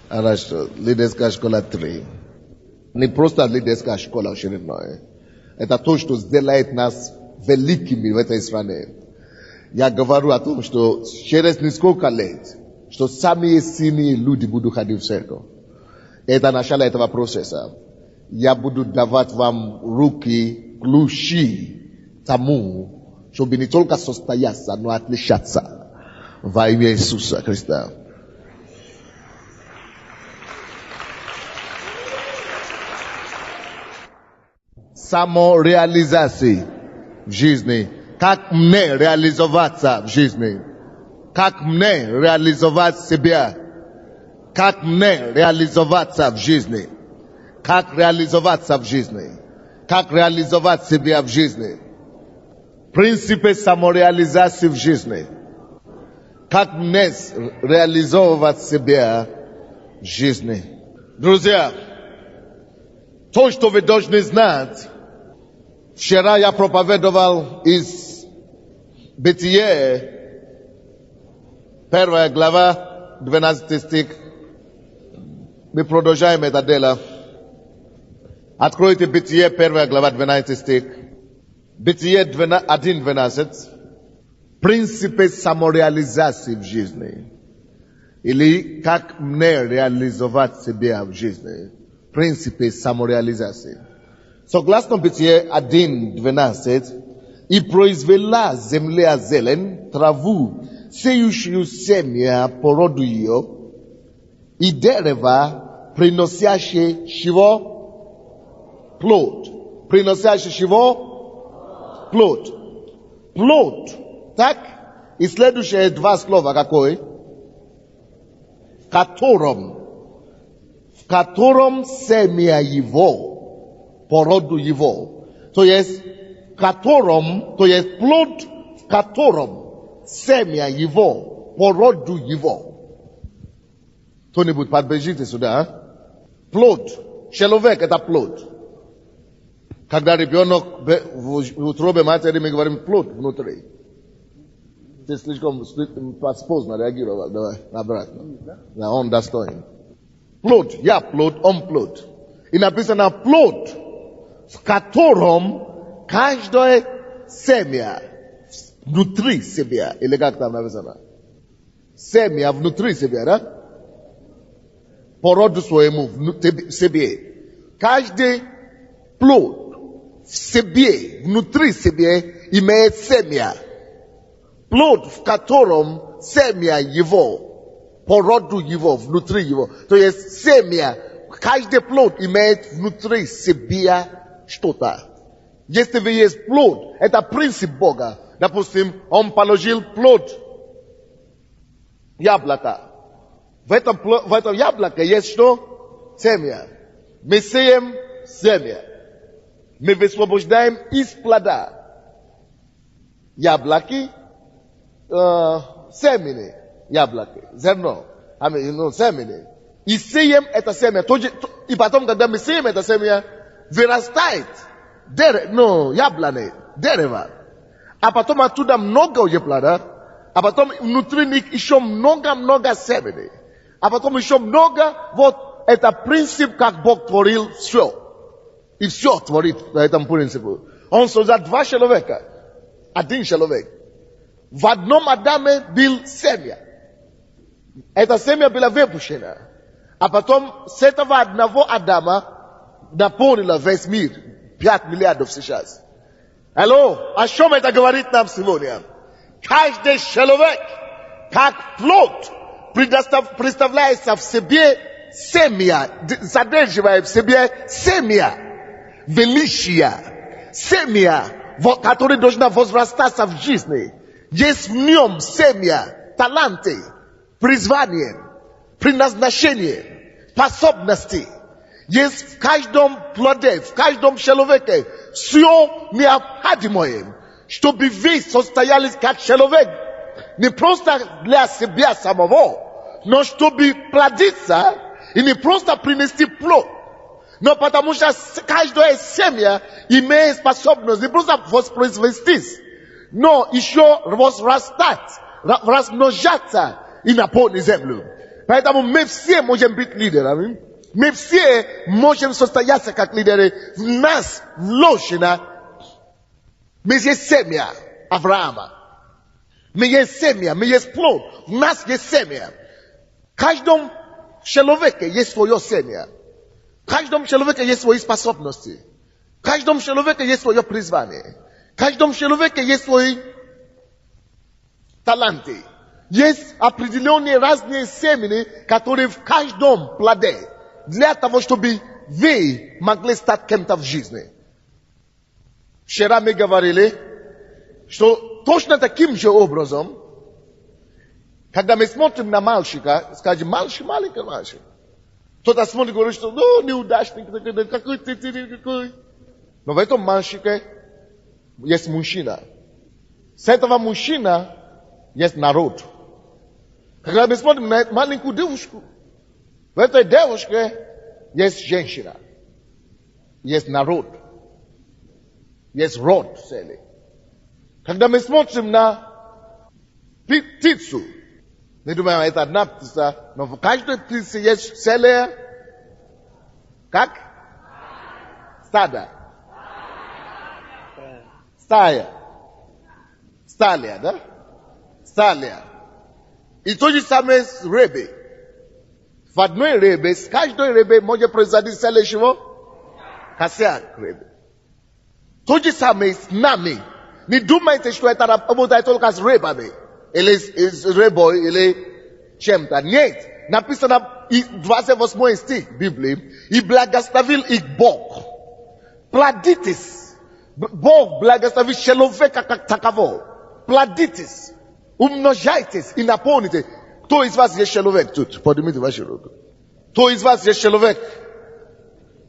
Хорошо. Лидерская школа 3. Не просто лидерская школа очередная. Это то, что сделает нас великими в этой стране. Я говорю о том, что через несколько лет, что самые сильные люди будут ходить в церковь. Это начало этого процесса. Я буду давать вам руки, ключи тому, чтобы не только состояться, но отличаться во имя Иисуса Христа. Самореализации в жизни. Как мне реализоваться в жизни? Как мне реализовать себя? Как мне реализоваться в жизни? Как реализоваться в жизни? Как реализовать себя в жизни? Принципы самореализации в жизни. Как мне реализовывать себя в жизни? Друзья, то, что вы должны знать, вчера я проповедовал из Бытие, 1 глава, 12 стих. Мы продолжаем это дело. Откройте Бытие, 1 глава, 12 стих. Бытие 1:12. Принципы самореализации в жизни. Или как мне реализовать себя в жизни. Принципы самореализации. Согласно Бытие 1:12, и произвела земля зелень, траву, сеющую семя по роду ее, и дерево, приносящее чего? Плод. Приносящее чего? Плод. Плод. Так? И следующие два слова какое? В котором семя его, по роду его. То есть, то есть плод, в котором семя его, по роду его. Кто-нибудь подбежите сюда, а? Плод. Человек это плод. Когда ребенок в утробе матери, мы говорим плод внутри. Ты слишком поздно реагировал. Давай, обратно. Да, он достоин. Плод. Я плод, он плод. И написано плод, в котором каждое семя внутри себя. Или как там написано? Семя внутри себя, да? По роду своему себе. Каждый плод в себе, внутри себя имеет семя. Плод, в котором семя его, по роду его, внутри его. То есть семя, каждый плод имеет внутри себя что-то. Если вы есть плод, это принцип Бога. Допустим, он положил плод яблока. В этом яблоке есть что? Семя. Мы сеем семя. Мы высвобождаем из плода яблоки, семени яблоки, зерно, семени. И сеем это семя. И потом, когда мы сеем это семя, вырастает яблони, дерево. А потом оттуда много уже плода, а потом внутри них еще много семени. А потом еще много, вот это принцип, как Бог творил все. И все творит по этому принципу. Он создал два человека. Один человек. В одном Адаме был семя. Это семя было выпущено. А потом с этого одного Адама наполнило весь мир. 5 миллиардов сейчас. Алло, о чем это говорит нам сегодня? Каждый человек, как плод, представляется в себе семя, содерживает в себе семя, величия, семя, которое должно возрастаться в жизни. Есть в нем семя, таланты, призвание, предназначение, способности. Есть в каждом плоде, в каждом человеке все необходимое, чтобы вы состоялись как человек. Не просто для себя самого, но чтобы плодиться и не просто принести плод. Но потому что каждое семя имеет способность не просто воспроизвестись, но еще возрастать, размножаться и наполнить землю. Поэтому мы все можем быть лидерами. Мы все можем состояться как лидеры. В нас вложено. Мы есть семья Авраама. Мы есть семья, мы есть плод. В нас есть семья. В каждом человеке есть свое семья. В каждом человеке есть свои способности. В каждом человеке есть свое призвание. В каждом человеке есть свои таланты. Есть определенные разные семена, которые в каждом плоде. Для того, чтобы вы могли стать кем-то в жизни. Вчера мы говорили, что точно таким же образом, когда мы смотрим на мальчика, скажем, маленький мальчик. Кто-то смотрит и говорит, что ну, неудачник, какой ты, какой. Но в этом мальчике есть мужчина. С этого мужчина есть народ. Когда мы смотрим на маленькую девушку, в этой девушке есть женщина. Есть народ. Есть род целый. Когда мы смотрим на птицу, мы думаем, это одна птица, но в каждой птице есть целая, как? Стадо. Стая. Сталия, да? Сталия. И то же самое с рыбой. В одной рыбе, с каждой рыбой может произойти целое чего? Косяк рыбы. То же самое с нами. Не думайте, что это работает только с рыбами. Или с рыбой, или чем-то. Нет. Написано 28 стих Библии. И благословил их Бог. Плодитесь. Бог благословил человека как таково. Плодитесь. Умножайтесь и наполните. Кто из вас есть человек тут? Поднимите ваши руки. Кто из вас есть человек?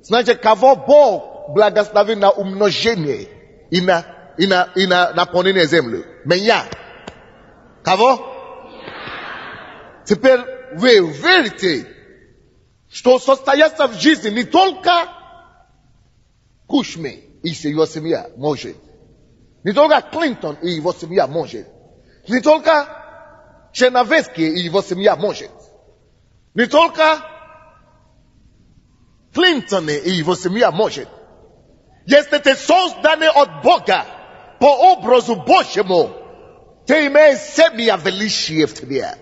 Значит, кого Бог благословил на умножение и на наполнение земли? Меня. Кого? Теперь вы верите, что состояться в жизни не только Кушми и его семья может. Не только Клинтон и его семья может. Не только Черновецкий и его семья может. Не только Клинтон и его семья может. Если ты созданный от Бога по образу Божьему, ты имеешь семья величия в тебе.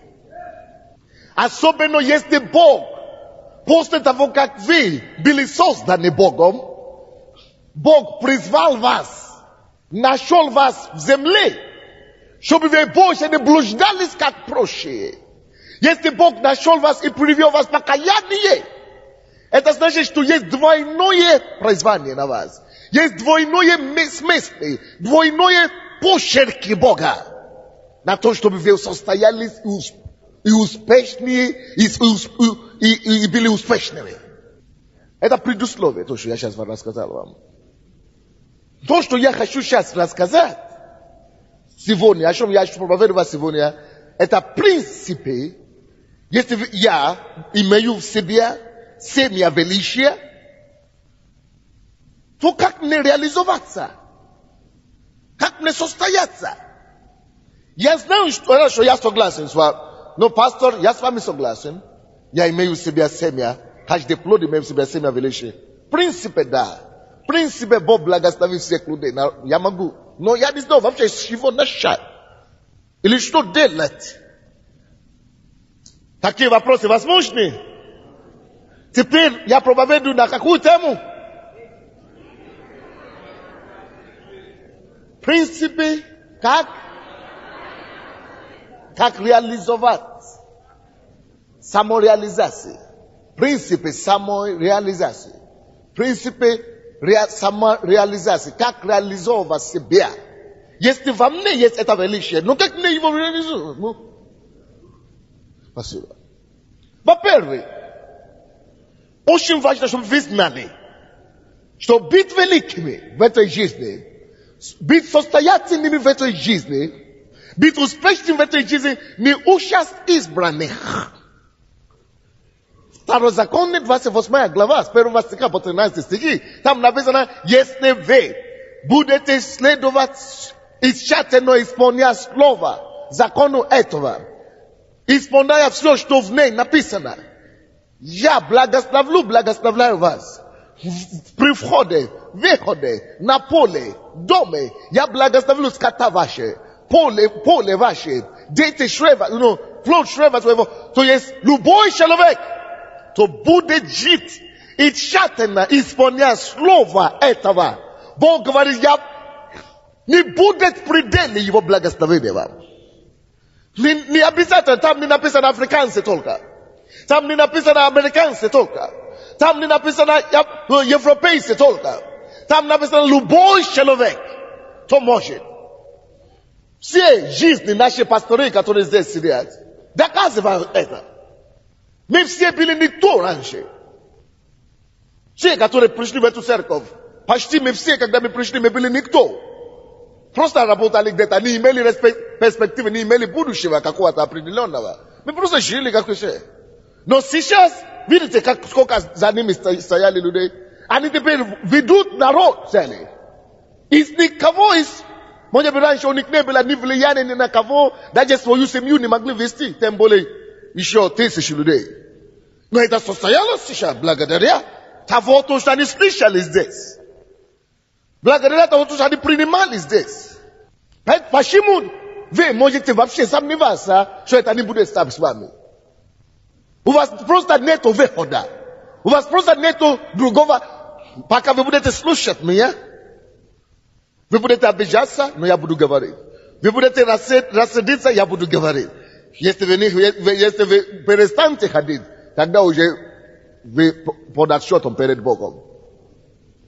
Особенно если Бог, после того, как вы были созданы Богом, Бог призвал вас, нашел вас в земле, чтобы вы больше не блуждались как прочие. Если Бог нашел вас и привел вас в покаяние, это значит, что есть двойное призвание на вас. Есть двойное смысле, двойное почерки Бога на то, чтобы вы состоялись и успешнее, и были успешными. Это предусловие, то, что я сейчас рассказал вам. То, что я хочу сейчас рассказать сегодня, о чем я проповедовал сегодня, это принципы, если я имею в себе семя величия, то как мне реализоваться? Как мне состояться? Я знаю, что я согласен с вами. Но, пастор, я с вами согласен. Я имею в себе семя. Каждый плод имеет в себе семя величия. В принципе, да. В принципе, Бог благословит всех людей. Я могу. Но я не знаю вообще, с чего начать. Или что делать. Такие вопросы возможны? Теперь я проповедую на какую тему? В принципе, как реализовать самореализации. Принципы самореализации. Принципы самореализации. Как реализовать себя. Если во мне есть это величие, ну как мне его реализовать? Ну, спасибо. Во-первых, очень важно, чтобы вы знали, что быть великими в этой жизни, быть состоятельными в этой жизни, быть успешным в этой жизни не участь избранных. Второзаконие, 28 глава, с 1 стиха по 13 стихи, там написано, если вы будете следовать и тщательно исполнять слово закону этого, Исполняя все, что в ней написано. Я благословляю вас. При входе, выходе, на поле, доме. Я благословлю скота ваше, поле ваше, дети шрева, плод шрева своего. То есть любой человек, то будет жить и тщательно исполнять слово этого. Бог говорит, не будет предела его благословения вам. Не обязательно, там не написано африканцы только. Там не написано американцы только. Там не написано европейцы только. Там написано любой человек, кто может. Все жизни наши пасторы, которые здесь сидят, доказывают это. Мы все были никто раньше. Все, которые пришли в эту церковь, почти мы все, когда мы пришли, мы были никто. Просто работали где-то, не имели перспективы, не имели будущего какого-то определенного. Мы просто жили как все. Но сейчас, видите, сколько за ними стояли людей? Они теперь ведут народ целый. Из никого, может быть, раньше у них не было ни влияния ни на кого, даже свою семью не могли вести, тем более еще 1000 людей. Но это состоялось сейчас благодаря того, что они слышали здесь. Благодаря того, что они принимали здесь. Почему вы можете вообще сомневаться, что это не будет с вами? У вас просто нету выхода. У вас просто нету другого. Пока вы будете слушать меня, вы будете обижаться, но я буду говорить. Вы будете рассердиться, я буду говорить. Если вы перестанете ходить, тогда уже вы под отсчетом перед Богом.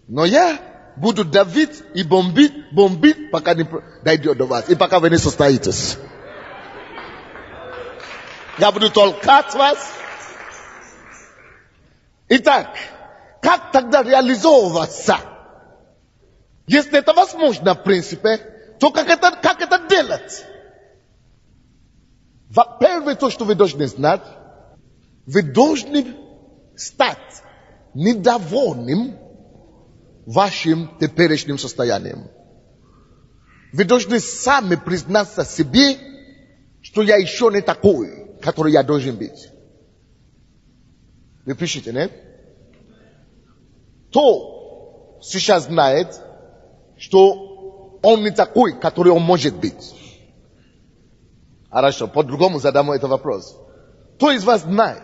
Но я буду давить и бомбить, пока не дойдет до вас. И пока вы не состоитесь. Я буду толкать вас. Итак, как тогда реализовываться? Если это возможно, в принципе, то как это делать? Первое, то, что вы должны знать, вы должны стать недовольным вашим теперешним состоянием. Вы должны сами признаться себе, что я еще не такой, который я должен быть. Вы пишите, нет? Кто сейчас знает, что он не такой, который он может быть? Хорошо, по-другому задам этот вопрос. Кто из вас знает,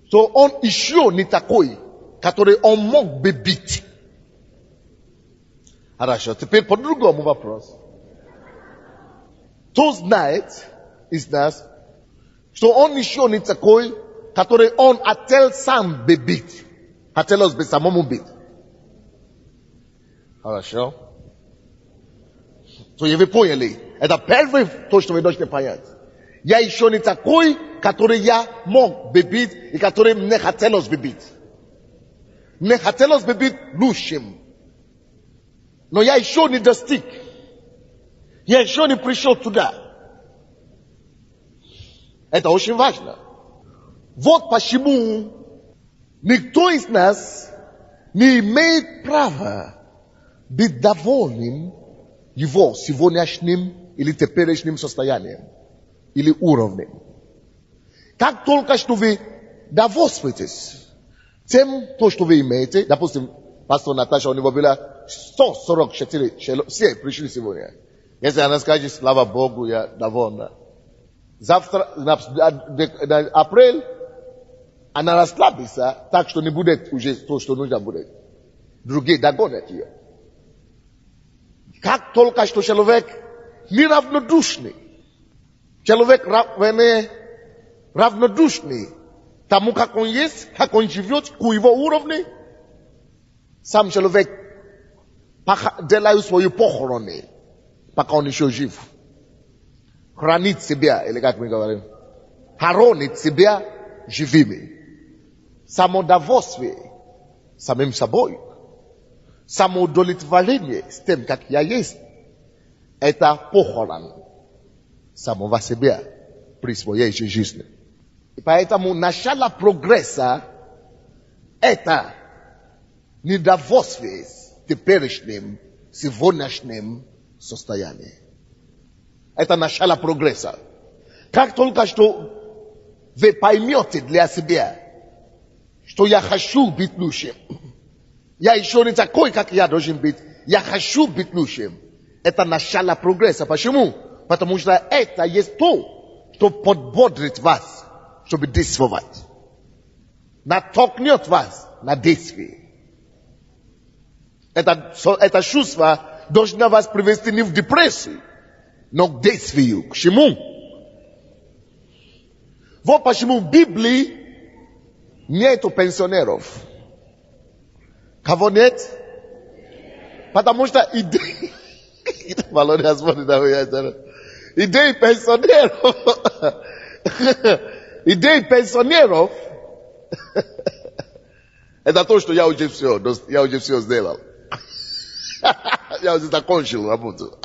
что он еще не такой, который он мог бы быть? Хорошо, теперь по-другому вопрос. Кто знает из нас, что он еще не такой, который он хотел сам бы быть? Хотелось бы самому быть. Хорошо. То вы поняли. Это первое, то, что вы должны понять. Я еще не такой, который я мог бы быть и который мне хотелось бы быть. Мне хотелось бы быть лучшим. Но я еще не достиг. Я еще не пришел туда. Это очень важно. Вот почему никто из нас не имеет права быть довольным его сегодняшним или теперешним состоянием или уровнем. Как только что вы довольствуетесь тем, то, что вы имеете, допустим, пастор Наташа, у него было 144 все пришли сегодня. Если она скажет, слава Богу, я довольна. Завтра, на апрель, она расслабится, так что не будет уже то, что нужно будет. Другие догонят ее. Как только что человек неравнодушный, человек равнодушный тому, как он есть, как он живет, к его уровню, сам человек делает свои похороны, пока он еще жив. Хранит себя, или как мы говорим, хоронит себя живыми. Самодовольствие самим собой, самоудовлетворение с тем, как я есть, это похорон самого себя при своей жизни. И поэтому начало прогресса – это недовольствие с теперешним, сегодняшним состоянием. Это начало прогресса. Как только что вы поймете для себя, что я хочу быть лучшим, я еще не такой, как я должен быть, я хочу быть лучшим, это начало прогресса. Почему? Потому что это есть то, что подбодрит вас, чтобы действовать. Натолкнет вас на действие. Это чувство должно вас привести не в депрессию, но к действию. К чему? Вот почему в Библии нету пенсионеров. Кого нет? Потому что идеи пенсионеров это то, что я уже все сделал. Я уже закончил работу.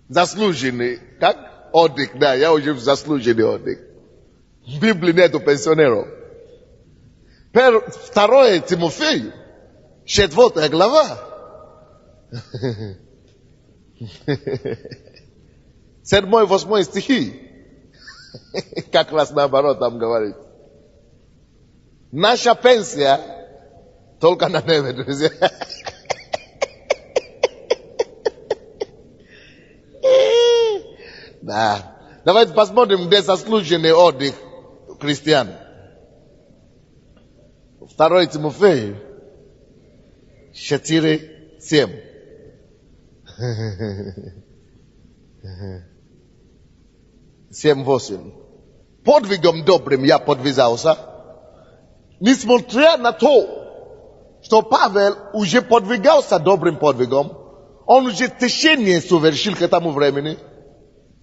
Заслуженный. Как? Отдых, да, я уже заслуженный отдых. В Библии нету пенсионеров. 2 Тимофею, 4 глава. 7-8 стихи. Как раз наоборот там говорит. Наша пенсия только на небе, друзья. Да. Давайте посмотрим, где заслуженный отдых христиан. 2 Тимофею 4:7. Семь, 8. Подвигом добрым я подвязался, несмотря на то, что Павел уже подвигался добрым подвигом, он уже течение совершил к этому времени,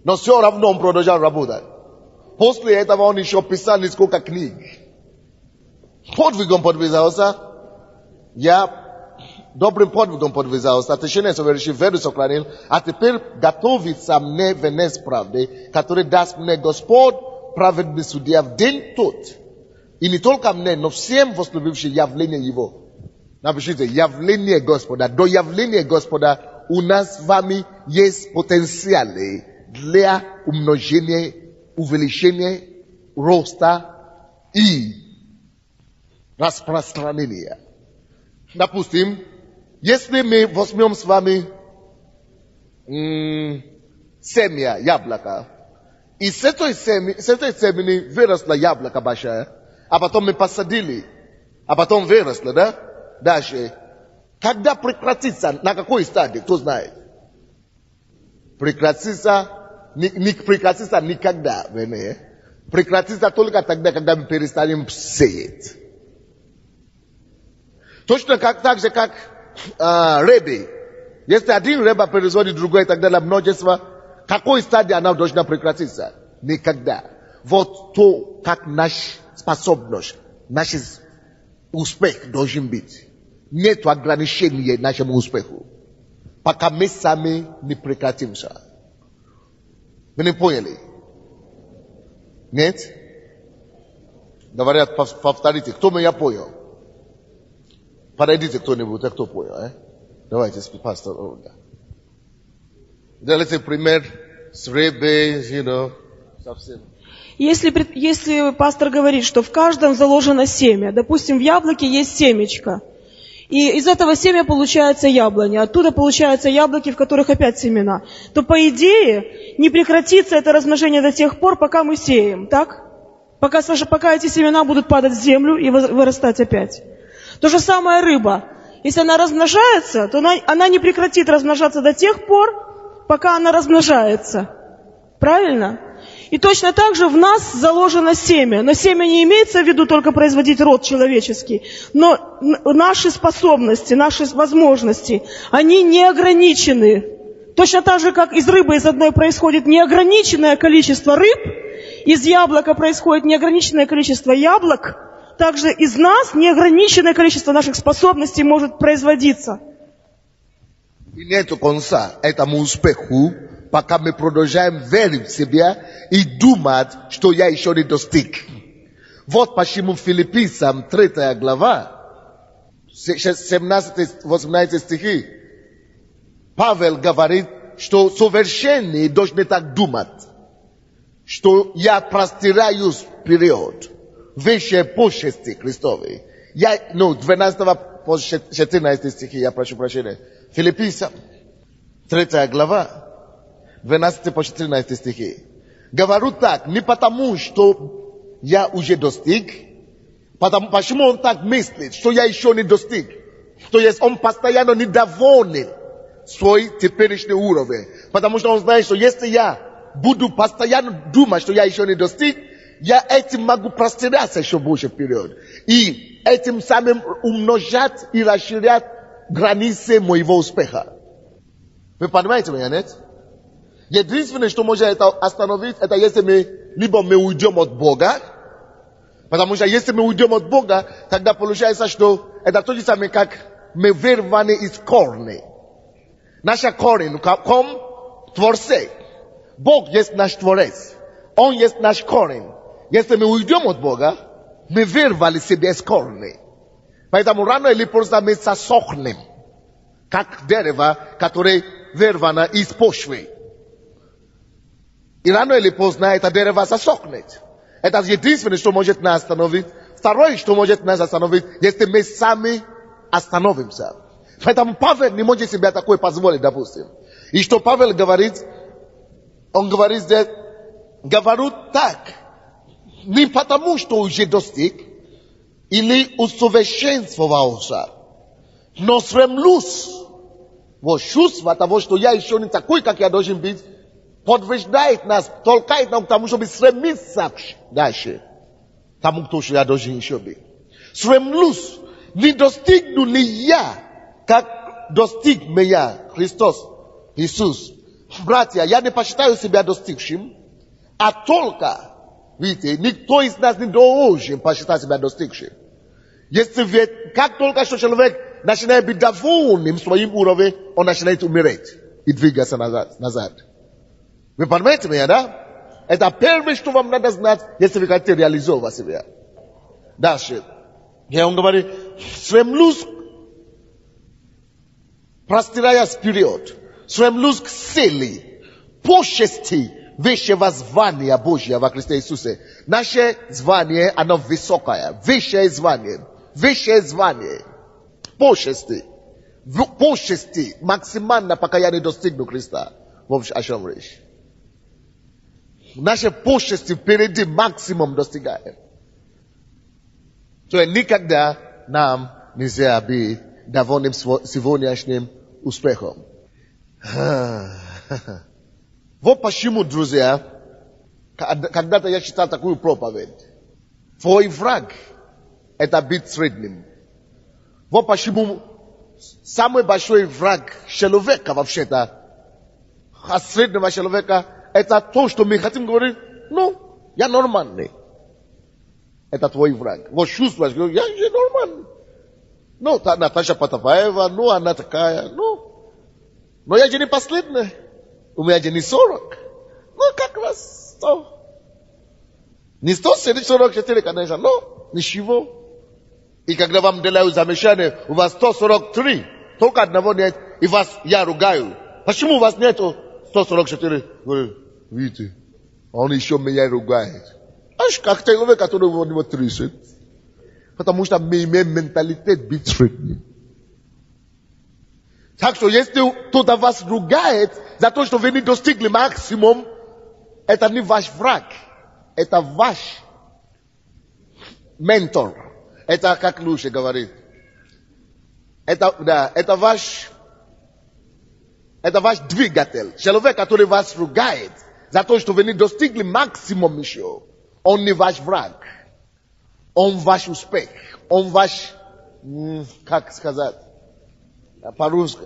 но все равно он продолжал работать. После этого он еще писал несколько книг. Подвигом подвязался, я добрым подвигом подвязался, течение совершил, веру сохранил, а теперь готовится мне венец правды, который даст мне Господь, праведный судья, в день тот. И не только мне, но всем возлюбившим явление Его. Напишите, явление Господа. До явления Господа у нас с вами есть потенциалы для умножения, увеличения, роста и распространения. Допустим, если мы возьмем с вами семя яблока, и с этой семени выросло яблоко большое, а потом мы посадили, а потом выросло, да? Дальше. Когда прекратится, на какой стадии, кто знает? Прекратится, не прекратится никогда, прекратится только тогда, когда мы перестанем сеять. Точно так же, как рыбы. Если один рыба производит другое и так далее, множество, какой стадии она должна прекратиться? Никогда. Вот то, как наша способность, наш успех должен быть. Нет ограничения нашему успеху, пока мы сами не прекратимся. Вы не поняли? Нет? Говорят, повторите, кто меня понял? Подойдите кто-нибудь, кто понял, Давайте, пастор Ольга. Делайте пример с рыбой, совсем. Если пастор говорит, что в каждом заложено семя, допустим, в яблоке есть семечко, и из этого семя получается яблоня, оттуда получаются яблоки, в которых опять семена, то по идее не прекратится это размножение до тех пор, пока мы сеем, так? Пока эти семена будут падать в землю и вырастать опять. То же самое рыба. Если она размножается, то она не прекратит размножаться до тех пор, пока она размножается. Правильно? И точно так же в нас заложено семя. Но семя не имеется в виду только производить род человеческий. Но наши способности, наши возможности, они не ограничены. Точно так же, как из рыбы из одной происходит неограниченное количество рыб, из яблока происходит неограниченное количество яблок, также из нас неограниченное количество наших способностей может производиться. И нет конца этому успеху, пока мы продолжаем верить в себя и думать, что я еще не достиг. Вот почему Филиппийцам 3 глава, 17-18 стихи, Павел говорит что совершенные должны так думать, что я простираюсь вперед, выше почести Христовой. 12 по 14 стихи, я прошу прощения. Филиппийцам, 3 глава, 12 по 14 стихи. Говорю так, не потому, что я уже достиг, почему он так мыслит, что я еще не достиг. То есть он постоянно недоволен свой теперешний уровень. Потому что он знает, что если я буду постоянно думать, что я еще не достиг, я этим могу простираться еще больше вперед. И этим самым умножать и расширять границы моего успеха. Вы понимаете меня, нет? Единственное, что может это остановить, это если либо мы уйдем от Бога, потому что если мы уйдем от Бога, тогда получается, что это то же самое, как мы вырваны из корня. Наша корень, ком Творце. Бог есть наш Творец. Он есть наш корень. Если мы уйдем от Бога, мы вырвали себя из корня. Поэтому рано или поздно мы засохнем, как дерево, которое вырвано из почвы. И рано или поздно это дерево засохнет. Это единственное, что может нас остановить. Второе, что может нас остановить, если мы сами остановимся. Поэтому Павел не может себе такое позволить, допустим. И что Павел говорит, он говорит здесь, говорю так, не потому, что уже достиг, или усовершенствовался, но стремлюсь, вот чувство того, что я еще не такой, как я должен быть, подвиждает нас, толкает нам к тому, чтобы стремиться дальше, тому, кто я должен еще быть. Стремлюсь, не достигну ли я, как достиг меня Христос, Иисус. Братья, я не посчитаю себя достигшим, а только, видите, никто из нас не должен посчитать себя достигшим. Если как только что человек начинает быть довольным своим уровнем, он начинает умереть и двигаться назад. Вы понимаете меня, да? Это первое, что вам надо знать, если вы хотите реализовать себя. Дальше. Он говорит, стремлюсь, простираясь вперед, стремлюсь к силе, почести высшего звания Божьего во Христе Иисусе. Наше звание, оно высокое, высшее звание, почести. Почести максимально, пока я не достигну Христа. Вот о чем речь. Наши почести впереди максимум достигаем. То есть никогда нам нельзя быть довольным сегодняшним успехом. Вот почему, друзья, когда-то я читал такую проповедь. Твой враг – это быть средним. Вот почему самый большой враг человека вообще-то, а среднего человека, это то, что мы хотим говорить, я нормальный. Это твой враг. Вот чувствуешь, я же нормальный. Наташа Потапаева, она такая, но я же не последняя. У меня же не 40. Как раз 100. Не 144, конечно, но ничего. И когда вам делают замечание, у вас 143, только одного нет, и я ругаю. Почему у вас нету 144? Говорю, видите, он еще меня ругает. Аж как человек, который у него 30. Потому что мы имеем менталитет быть средним. Так что если кто-то вас ругает за то, что вы не достигли максимум, это не ваш враг. Это ваш ментор. Это как Луша говорит. Это ваш двигатель. Человек, который вас ругает за то, что вы не достигли максимум еще, он не ваш враг. Он ваш успех. Он ваш, как сказать, по-русски,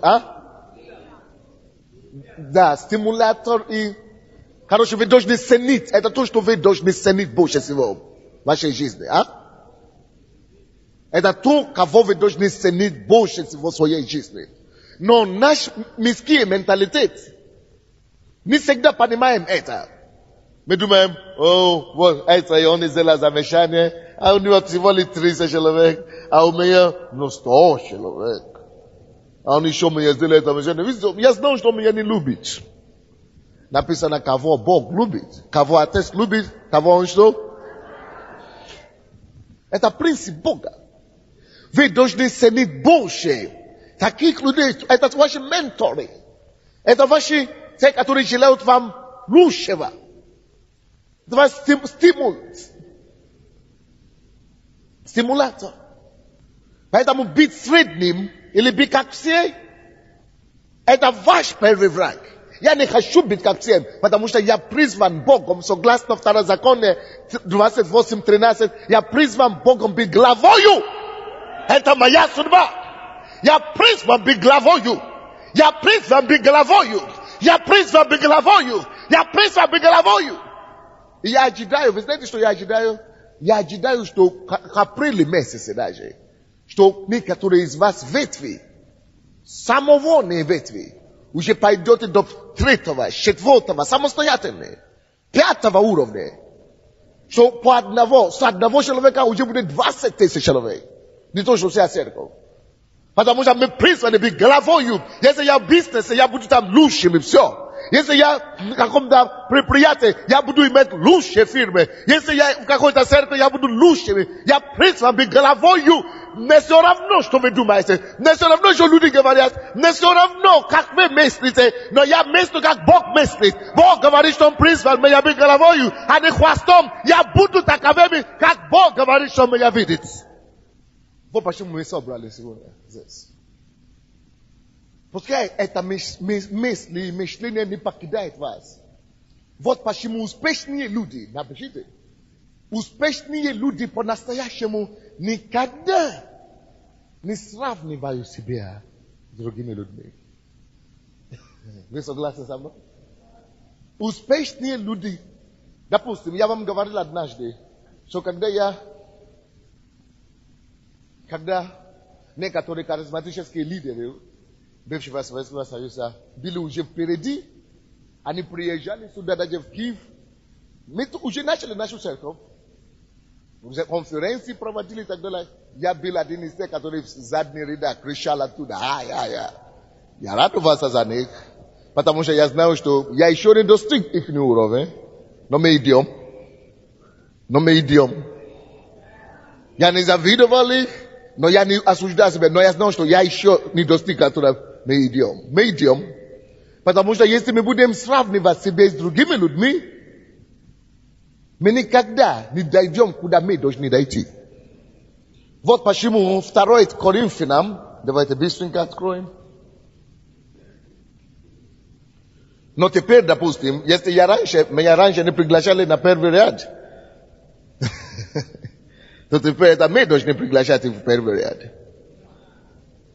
Да, стимулятор и... Короче, вы должны ценить. Это то, что вы должны ценить больше всего в вашей жизни, Это то, кого вы должны ценить больше всего в своей жизни. Но наш мирский менталитет, не всегда понимаем это. Мы думаем, вот это и он сделал замечание, а у него всего лишь 30 человек, а у меня 100 человек. A oni що mnie zdele tam, że ja znam, że mnie nie lubić. Napisane, kogo Bóg lubić. Kogo Отец lubić, kogo on что? Это принцип Бога. Вы должны ценить больше таких людей. Это ваши менторы. Это ваши, те, которые желают вам лучшего. Это ваш стимулятор. Поэтому быть средним или быть как все, это ваш первый враг. Я не хочу быть как все, потому что я призван Богом, согласно Второзаконие 28:13, я призван Богом быть главою. Это моя судьба. Я призван быть главою. Я призван быть главою. Я призван быть главою. Я призван быть главою. И я ожидаю, вы знаете, что я ожидаю? Я ожидаю, что к апреле месяце даже, что некоторые из вас ветви, самого не ветви, уже пойдете до 3-го, 4-го, самостоятельные, 5-го уровня. Что с одного человека уже будет 20 тысяч человек. Не то, что вся церковь. Потому что мы призваны быть главою. Если я в бизнесе, я буду там лучшим и все. Если я в каком-то предприятии, я буду иметь лучшие фирмы. Если я в какой-то церкви, я буду лучшим. Я призван быть главою. Не все равно, что вы думаете. Не все равно, что люди говорят. Не все равно, как вы мыслите. Но я мыслю, как Бог мыслит. Бог говорит, что Он призвал меня быть главою, а не хвостом. Я буду таковыми, как Бог говорит, что меня видит. Вот почему мы собрались сегодня здесь. Пускай это мысли и мышление не покидает вас. Вот почему успешные люди, напишите, успешные люди по-настоящему никогда не сравнивают себя с другими людьми. Вы согласны со мной? Успешные люди, допустим, я вам говорил однажды, что когда некоторые харизматические лидеры бывшего Советского Союза были уже впереди, они приезжали сюда даже в Киев. Мы уже начали нашу церковь. Уже конференции проводили и так далее. Я был один из тех, который в задний ряд кричал оттуда. Я радовался за них, потому что я знаю, что я еще не достиг их уровня, но мы идем. Я не завидовал их, но я не осуждал себя, но я знал, что я еще не достиг, которого мы идем. Потому что если мы будем сравнивать себя с другими людьми, мы никогда не дойдем, куда мы должны дойти. Вот почему 2 Коринфянам, давайте быстренько откроем. Но теперь, допустим, если меня раньше не приглашали на первый ряд, то теперь это мы должны приглашать их в первый ряд.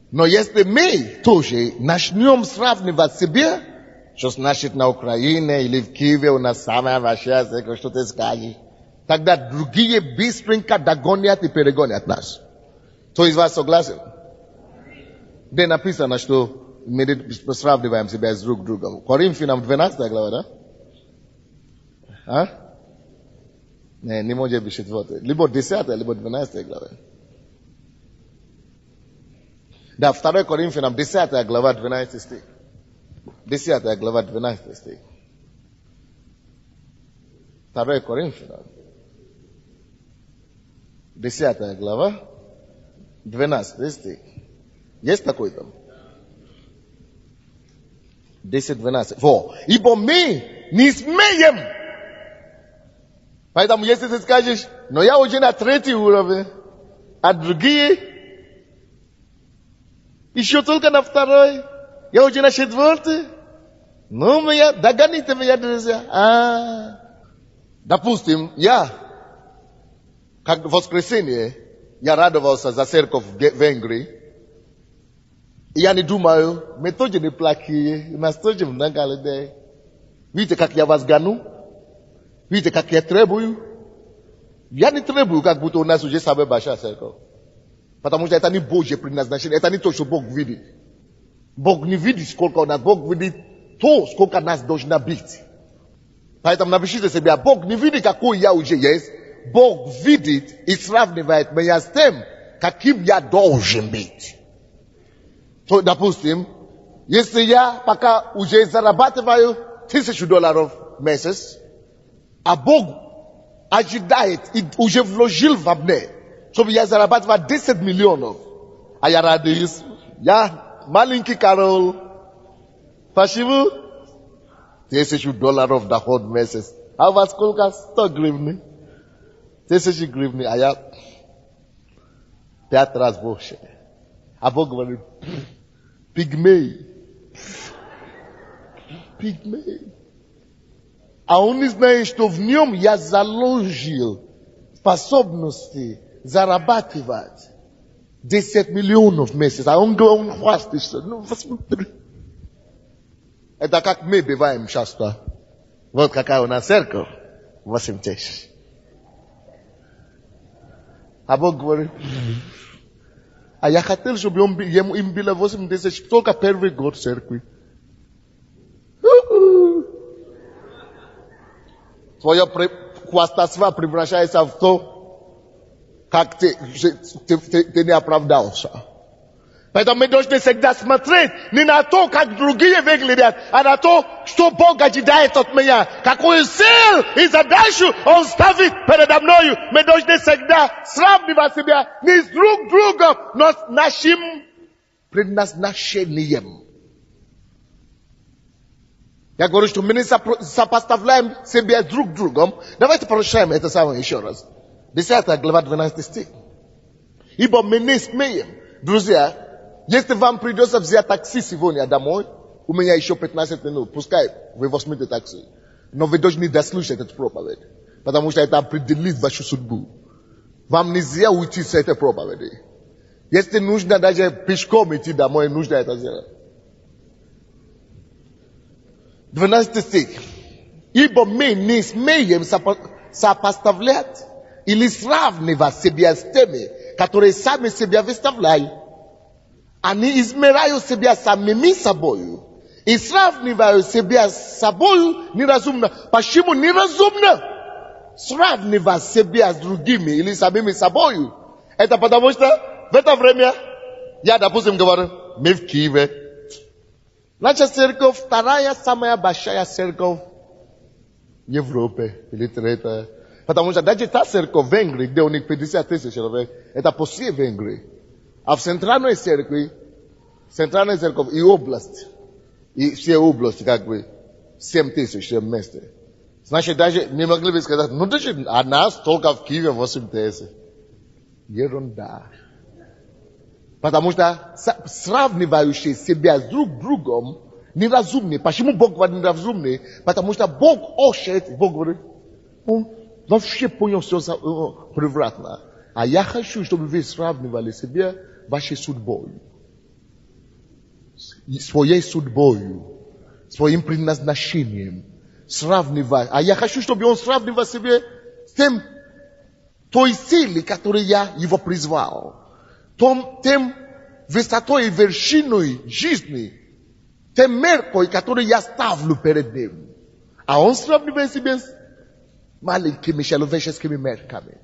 Но если мы тоже начнем сравнивать себя, что значит на Украине или в Киеве у нас самая большая церковь, что ты скажешь, тогда другие быстренько догонят и перегонят нас. Кто из вас согласен? Где написано, что мы сравниваем себя с друг другом? Коринфянам 12 глава, да? Не может быть 4. Либо 10, либо 12 глава. Да, 2 Коринфянам 10 глава 12 стих. 10 глава 12 стих. 2 Коринфянам 10 глава 12 стих. Есть такой там? 10-12. Ибо мы не смеем. Поэтому если ты скажешь, но я уже на 3 уровне, а другие еще только на 2, я уже на 4, ну, догоните меня, друзья. Допустим, я, как в воскресенье, я радовался за церковь в Венгрии. И я не думаю, мы тоже не плохие, у нас тоже много людей. Видите, как я вас гону? Видите, как я требую? Я не требую, как будто у нас уже самая большая церковь. Потому что это не Божье предназначение, это не то, что Бог видит. Бог не видит, сколько у нас, Бог видит то, сколько нас должно быть. Поэтому напишите себе, Бог не видит, какой я уже есть. Бог видит и сравнивает меня с тем, каким я должен быть. То, допустим, если я пока уже зарабатываю $1000 в месяц, а Бог ожидает и уже вложил во мне, чтобы я зарабатывал 10 миллионов, а я радуюсь, я маленький Карол, почему? $1000 доход в месяц. А у вас сколько? 100 гривен. 1000 гривен, а я 5 раз больше. А Бог говорит, пигмей. Пигмей. А он не знает, что в нем я заложил способности зарабатывать 10 миллионов в месяц. А он хвастается. Ну, посмотри. Это как мы бываем часто. Вот какая у нас церковь. 8 тысяч. А Бог говорит, а я хотел, чтобы им было 8 тысяч только первый год церкви. Твое хвастовство превращается в то, как ты не оправдался. Поэтому мы должны всегда смотреть не на то, как другие выглядят, а на то, что Бог ожидает от меня. Какую цель и задачу Он ставит передо мною. Мы должны всегда сравнивать себя не с друг другом, но с нашим предназначением. Я говорю, что мы не сопоставляем себя друг другом. Давайте прочитаем это самое еще раз. 10 глава 12 стих. Ибо мы не смеем. Друзья, если вам придется взять такси сегодня домой, у меня еще 15 минут, пускай вы возьмете такси. Но вы должны дослушать эту проповедь, потому что это определит вашу судьбу. Вам нельзя уйти с этой проповеди. Если нужно даже пешком идти домой, нужно это сделать. 12 стих. Ибо мы не смеем сопоставлять или сравнивать себя с теми, которые сами себя выставляют. Они измеряют себя самими собою и сравнивают себя с собою неразумно. Почему неразумно сравнивать себя с другими или самими собою? Это потому что в это время, я, допустим, говорю, мы в Киеве. Наша церковь вторая самая большая церковь в Европе или третья. Потому что даже та церковь в Венгрии, где у них 50 тысяч человек, это после Венгрии. А в центральной церкви и область, и все области как бы 7 тысяч все вместе. Значит, даже не могли бы сказать, ну даже а нас только в Киеве 8 тысяч. Ерунда. Потому что сравнивающие себя с друг другом неразумны. Почему Бог говорит неразумны? Потому что Бог хочет, Бог говорит, он вообще понял все превратно. А я хочу, чтобы вы сравнивали себя вашей судьбой. Своей судьбой. Своим предназначением. Сравнивать. А я хочу, чтобы он сравнивал себя с тем, той силой, которой я его призвал. Тем высотой и вершиной жизни. Тем меркой, которую я ставлю перед ним. А он сравнивает себя с маленькими человеческими мерками.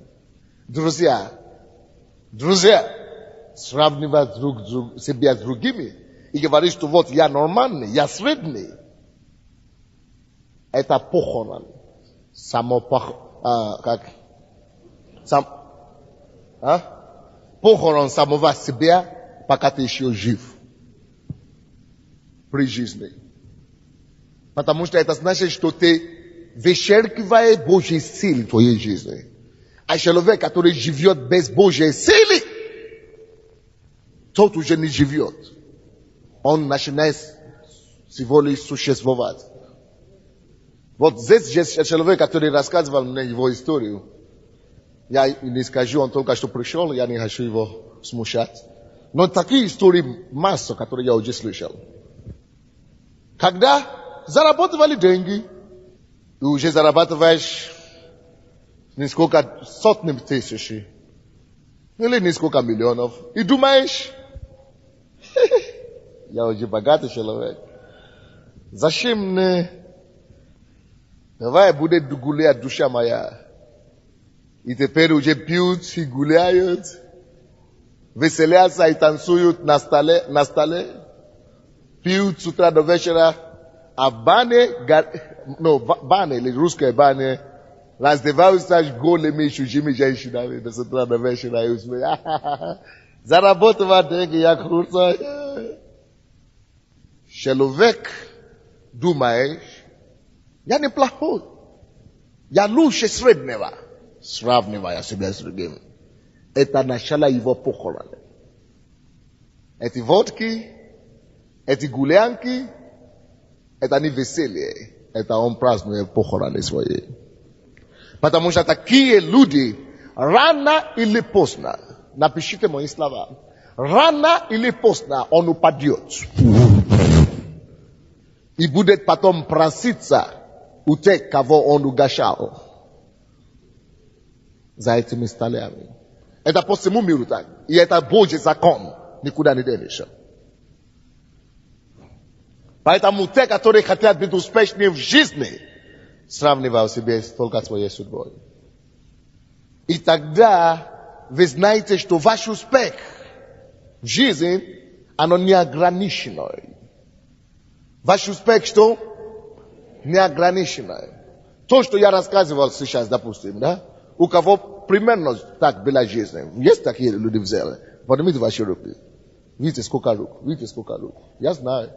Друзья, сравнивать себя с другими и говорить, что вот я нормальный, я средний. Это похорон. Похорон самого себя, пока ты еще жив. При жизни. Потому что это значит, что ты вычеркиваешь Божьи силы в твоей жизни. А человек, который живет без Божьей силы, тот уже не живет. Он начинает всего лишь существовать. Вот здесь есть человек, который рассказывал мне его историю. Я не скажу, он только что пришел, я не хочу его смущать. Но такие истории масса, которые я уже слышал. Когда зарабатывали деньги, ты уже зарабатываешь несколько сотен тысяч или несколько миллионов. И думаешь, я уже богатый человек. Зачем мне? Давай будет гулять душа моя. И теперь уже пьют и гуляют. Веселятся и танцуют на столе, пьют с утра до вечера, а в бане, бане, или русская баня, раздеваются голыми чужими женщинами до утра до вечера и усмеют. Заработала деньги, я круто. Человек, думаешь, я неплохой. Я лучше среднего. Сравнивая себя с другими. Это начало его похороны. Эти водки, эти гулянки, это не веселье. Это он празднует похороны свои. Потому что такие люди рано или поздно, напишите мои слова, рано или поздно он упадет. И будет потом проситься у тех, кого он угощал. За этими столями. Это по всему миру так. И это Божий закон. Никуда не денешься. Поэтому те, которые хотят быть успешными в жизни, сравнивают себя только с своей судьбой. И тогда вы знаете, что ваш успех в жизни, оно неограниченный. Ваш успех что? Неограниченный. То, что я рассказывал сейчас, допустим, да? У кого примерно так была жизнь. Есть такие люди в зале. Поднимите ваши руки. Видите, сколько рук. Видите, сколько рук. Я знаю.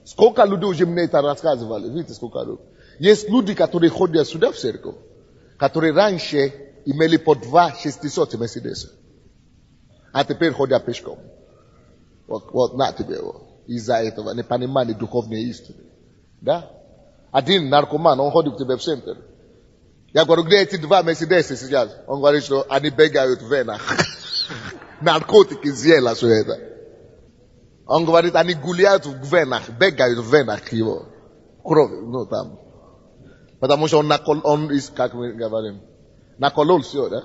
Сколько людей уже мне это рассказывали. Видите, сколько рук. Есть люди, которые ходят сюда в церковь, которые раньше имели по 2-600 Мерседеса. А теперь ходят пешком. Вот на тебе. Из-за этого не понимали духовные истины. Да? Один наркоман, он ходит к тебе в центр. Я говорю, где эти 2 Мерседеса сейчас? Он говорит, что они бегают в венах. Наркотики съела все это. Он говорит, они гуляют в венах, бегают в венах его. Кровь, ну там. Потому что он как мы говорим, наколол все, да?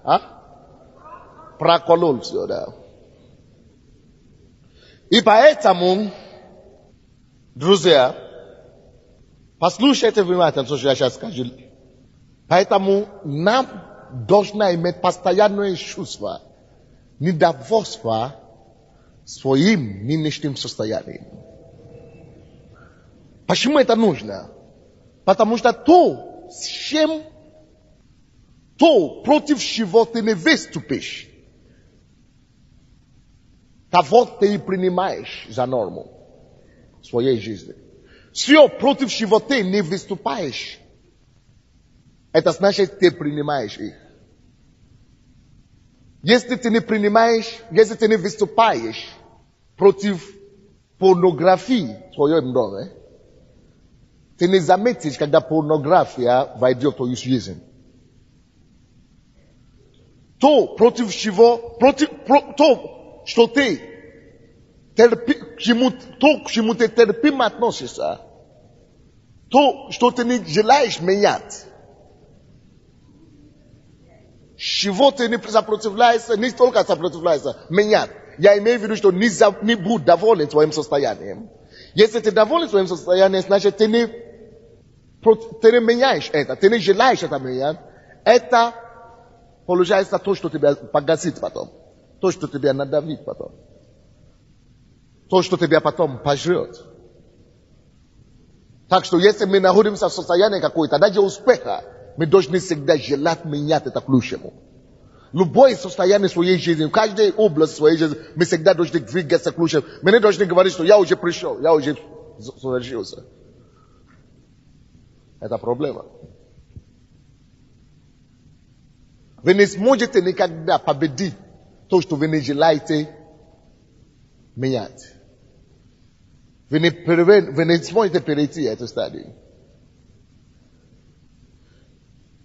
А? Проколол все, да. И поэтому, друзья, послушайте внимательно, что я сейчас скажу. Поэтому нам должно иметь постоянное чувство недовольства своим нынешним состоянием. Почему это нужно? Потому что то, против чего ты не выступишь, того ты и принимаешь за норму в своей жизни. Все, против чего ты не выступаешь, это значит, ты принимаешь их. Если ты не принимаешь, если ты не выступаешь против порнографии в твоем доме, ты не заметишь, когда порнография войдет в твою жизнь. То, против чего, то, что ты к чему ты терпимо относишься, то, что ты не желаешь менять, чего ты не сопротивляешься, не только сопротивляешься, менять. Я имею в виду, что не будь доволен твоим состоянием. Если ты доволен твоим состоянием, значит, ты не меняешь это, ты не желаешь это менять. Это получается то, что тебя погасит потом. То, что тебя надавит потом. То, что тебя потом пожрет. Так что если мы находимся в состоянии какой-то, даже успеха, мы должны всегда желать менять это к лучшему. Любое состояние своей жизни, в каждой области своей жизни, мы всегда должны двигаться к лучшему. Мы не должны говорить, что я уже пришел, я уже совершился. Это проблема. Вы не сможете никогда победить то, что вы не желаете менять. Вы не сможете перейти эту стадию.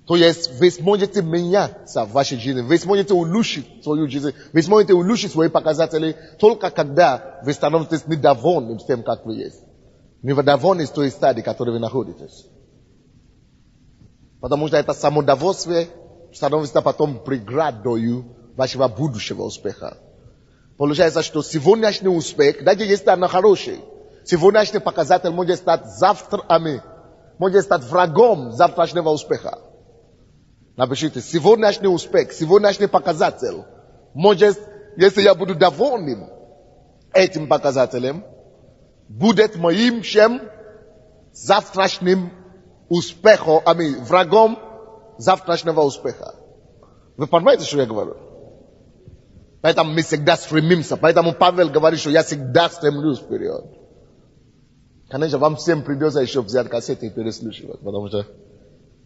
То есть вы сможете меняться в вашей жизни, вы сможете улучшить свою жизнь, вы сможете улучшить свои показатели только когда вы становитесь недовольны тем, как вы есть. Недовольны с той стадии, в которой вы находитесь. Потому что это самодовольствие становится потом преградой вашего будущего успеха. Получается, что сегодняшний успех, даже если он хороший, сегодняшний показатель может стать может стать врагом завтрашнего успеха. Напишите, сегодняшний успех, сегодняшний показатель может если я буду довольным этим показателем, будет моим чем завтрашним успехом, врагом завтрашнего успеха. Вы понимаете, что я говорю? Поэтому мы всегда стремимся. Поэтому Павел говорит, что я всегда стремлюсь вперед. Конечно, вам всем придется еще взять кассеты и переслушивать, потому что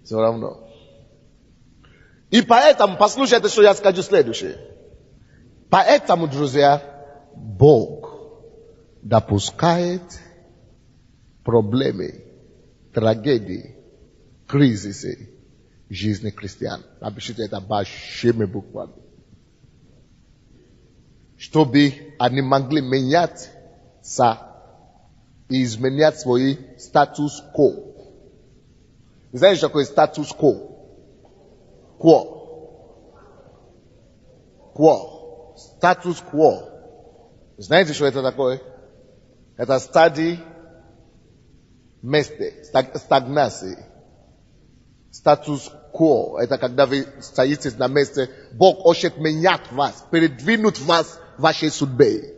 все равно. И поэтому, послушайте, что я скажу следующее. Поэтому, друзья, Бог допускает проблемы, трагедии, кризисы в жизни христиан. Напишите это большими буквами. Чтобы они могли меняться и изменять свой статус-кво. Вы знаете, что такое статус-кво? Кво. Статус-кво. Знаете, что это такое? Это стадия места, стагнации. Статус-кво. Это когда вы стоите на месте. Бог хочет менять вас, передвинуть вас в вашей судьбе.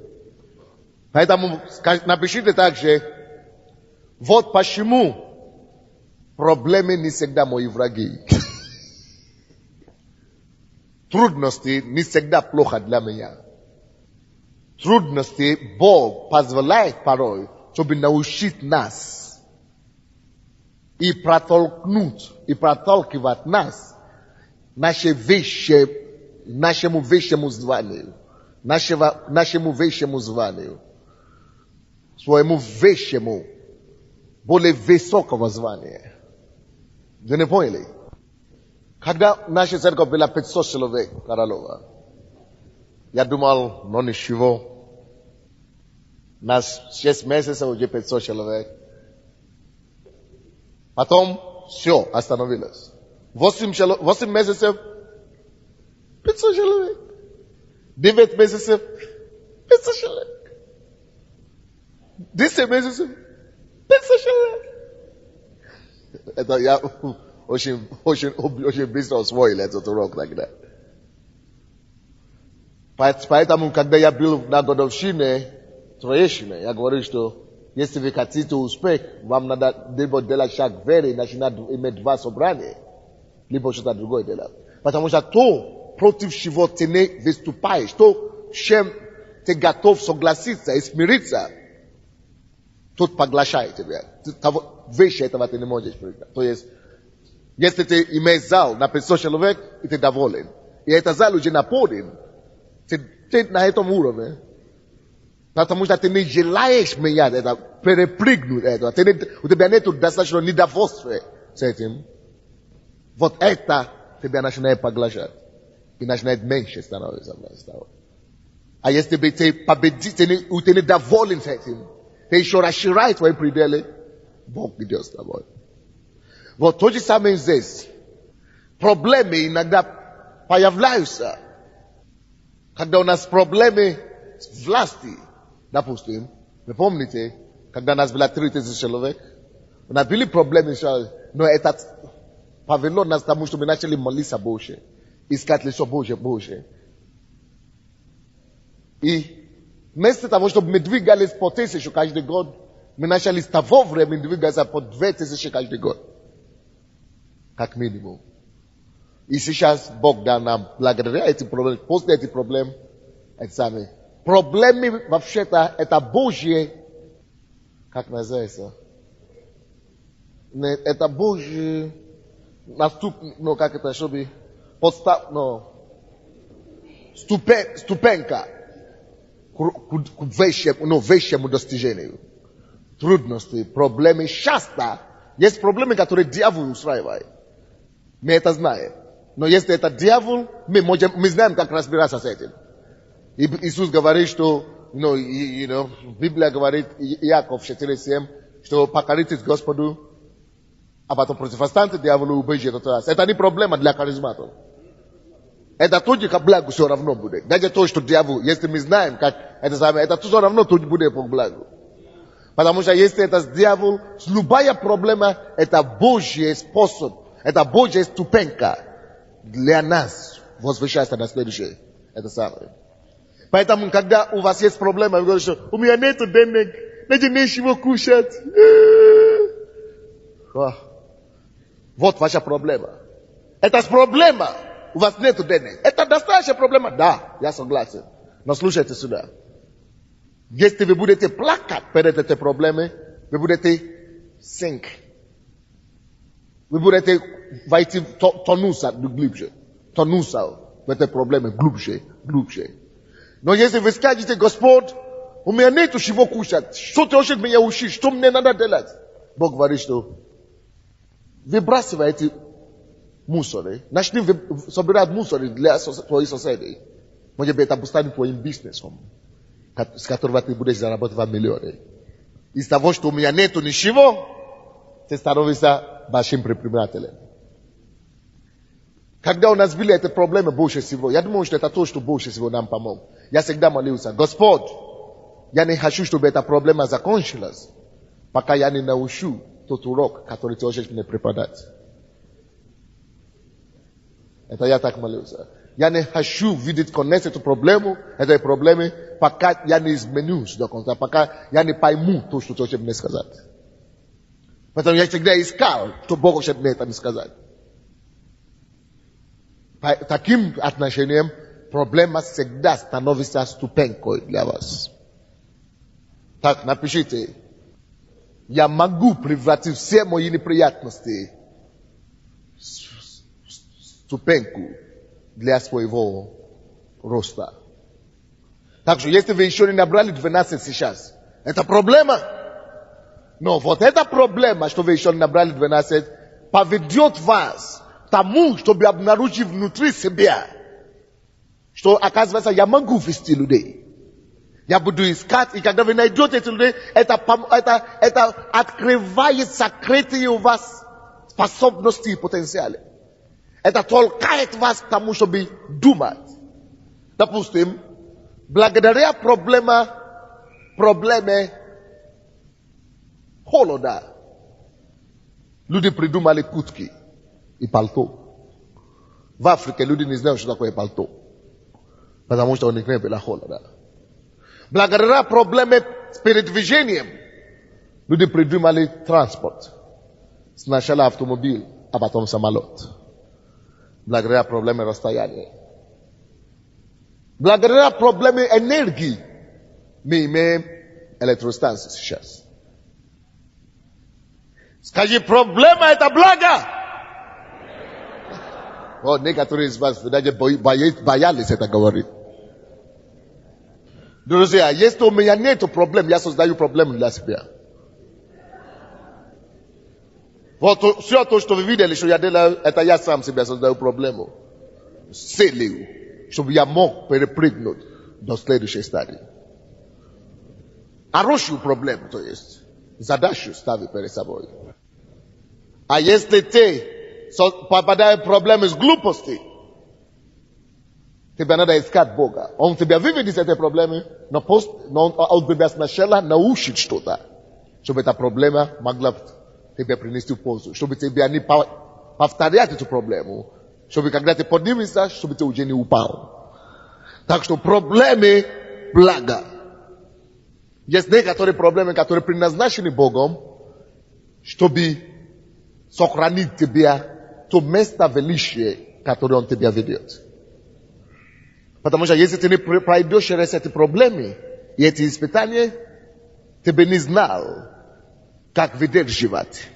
Поэтому напишите также, вот почему проблемы не всегда мои враги. Трудности не всегда плохо для меня. Трудности Бог позволяет порой, чтобы научить нас и проталкивать нас нашему высшему званию, своему высшему, более высокого звания. Вы не поняли? Когда наша церковь была 500 человек, Королева, я думал, ну ничего. Нас 6 месяцев уже 500 человек. Потом все остановилось. 8 месяцев 500 человек. 9 месяцев 500 человек. 10 месяцев 500 человек. Это я очень быстро усвоил этот урок тогда. Поэтому, когда я был на годовщине Троещины, я говорю, что если вы хотите успех, вам надо либо делать шаг веры, начинать иметь 2 собрания, либо что-то другое делать. Потому что то, против чего ты не выступаешь, то, с чем ты готов согласиться и смириться, тот поглощает тебя. Выше этого ты не можешь прыгать. То есть, если ты имеешь зал на 500 человек, и ты доволен, и этот зал уже наполнен, ты на этом уровне, потому что ты не желаешь менять это, перепрыгнуть это, у тебя нет достаточно недовольствия с этим. Вот это тебя начинает поглощать. И начинает меньше становиться. А если ты победишь, ты недоволен с этим, ты еще расширяешь твои пределы, Бог идет с тобой. Вот то же самое здесь. Проблемы иногда появляются. Когда у нас проблемы с властью, допустим, вы помните, когда у нас было 3000 человек, у нас были проблемы, но это повело нас к тому, что мы начали молиться больше, искать лицо Божье. И вместо того, чтобы мы двигались по 1000 каждый год, мы начали с того времени двигаться по 2000 каждый год. Как минимум. И сейчас Бог дал нам, благодаря этим проблемам, после этих проблем, это самое. Проблемы вообще-то это Божье, как называется? Это Божье, как это, чтобы ступенька к высшему достижению. Трудности, проблемы, часто есть проблемы, которые дьявол устраивает. Мы это знаем. Но если это дьявол, мы знаем, как разбираться с этим. И Иисус говорит, что, Библия говорит, Иаков 4:7, что покоритесь Господу, а потом противостаньте дьяволу, убежите от вас. Это не проблема для харизматов. Это только благо все равно будет. Даже то, что дьявол, если мы знаем, как это самое, это все равно тут будет по благу. Потому что если это дьявол, любая проблема, это Божий способ, это Божья ступенька для нас возвышаться на следующее. Это самое. Поэтому, когда у вас есть проблема, вы говорите, что у меня нету денег, надо нечего кушать. Вот ваша проблема. Это проблема. У вас нету денег. Это настоящая проблема. Да, я согласен. Но слушайте сюда. Если вы будете плакать перед этой проблемой, вы будете sink. Вы будете войти тонуса глубже. Тонуса в этой проблеме глубже. Но если вы скажете, Господь, у меня нету чего кушать, что ты хочешь меня учить, что мне надо делать? Бог говорит, что выбрасывайте мусоры, начни собирать мусоры для твоих соседей. Может быть, это станет твоим бизнесом, с которого ты будешь зарабатывать миллионы. Из того, что у меня нету ничего, ты становишься большим предпринимателем. Когда у нас были эти проблемы больше всего, я думаю, что это то, что больше всего нам помог. Я всегда молился, Господь, я не хочу, чтобы эта проблема закончилась, пока я не научу тот урок, который ты хочешь мне преподать. Это я так молился. Я не хочу видеть конец этой проблемы, пока я не изменюсь до конца, пока я не пойму то, что ты хочешь мне сказать. Поэтому я всегда искал, что Бог хочет мне это сказать. По таким отношениям проблема всегда становится ступенькой для вас. Так, напишите. Я могу превратить все мои неприятности в ступеньку для своего роста. Так что, если вы еще не набрали 12 сейчас, это проблема. Но вот эта проблема, что вы еще не набрали 12, поведет вас к тому, чтобы обнаружить внутри себя, что, оказывается, я могу вести людей. Я буду искать, и когда вы найдете этих людей, это открывает сокрытые у вас способности и потенциалы. Это толкает вас к тому, чтобы думать. Допустим, благодаря проблеме холода, люди придумали куртки и пальто. В Африке люди не знают, что такое пальто, потому что у них не было холода. Благодаря проблеме с передвижением, люди придумали транспорт. Сначала автомобиль, а потом самолет. Благодаря проблеме расстояния. Благодаря проблеме энергии, мы имеем электростанции сейчас. Скажи, проблема это благо. Вот некоторые из вас даже боялись это говорить. Друзья, если у меня нет проблем, я создаю проблемы для себя. Вот все то, что вы видели, что я делаю, это я сам себе создаю проблему. С целью, чтобы я мог перепрыгнуть до следующей стадии. Хорошую проблему, то есть, задачу ставить перед собой. А если ты попадаешь в проблемы с глупостью, тебе надо искать Бога. Он тебя выведет из этой проблемы, но он тебя сначала научит что-то, чтобы эта проблема могла тебе принести пользу, чтобы тебе не повторять эту проблему, чтобы когда ты поднимешься, чтобы ты уже не упал. Так что проблемы благо. Есть некоторые проблемы, которые предназначены Богом, чтобы сохранить тебя то место величия, которое Он тебя ведет. Потому что если ты не пройдешь через эти проблемы и эти испытания, ты бы не знал, как выдерживать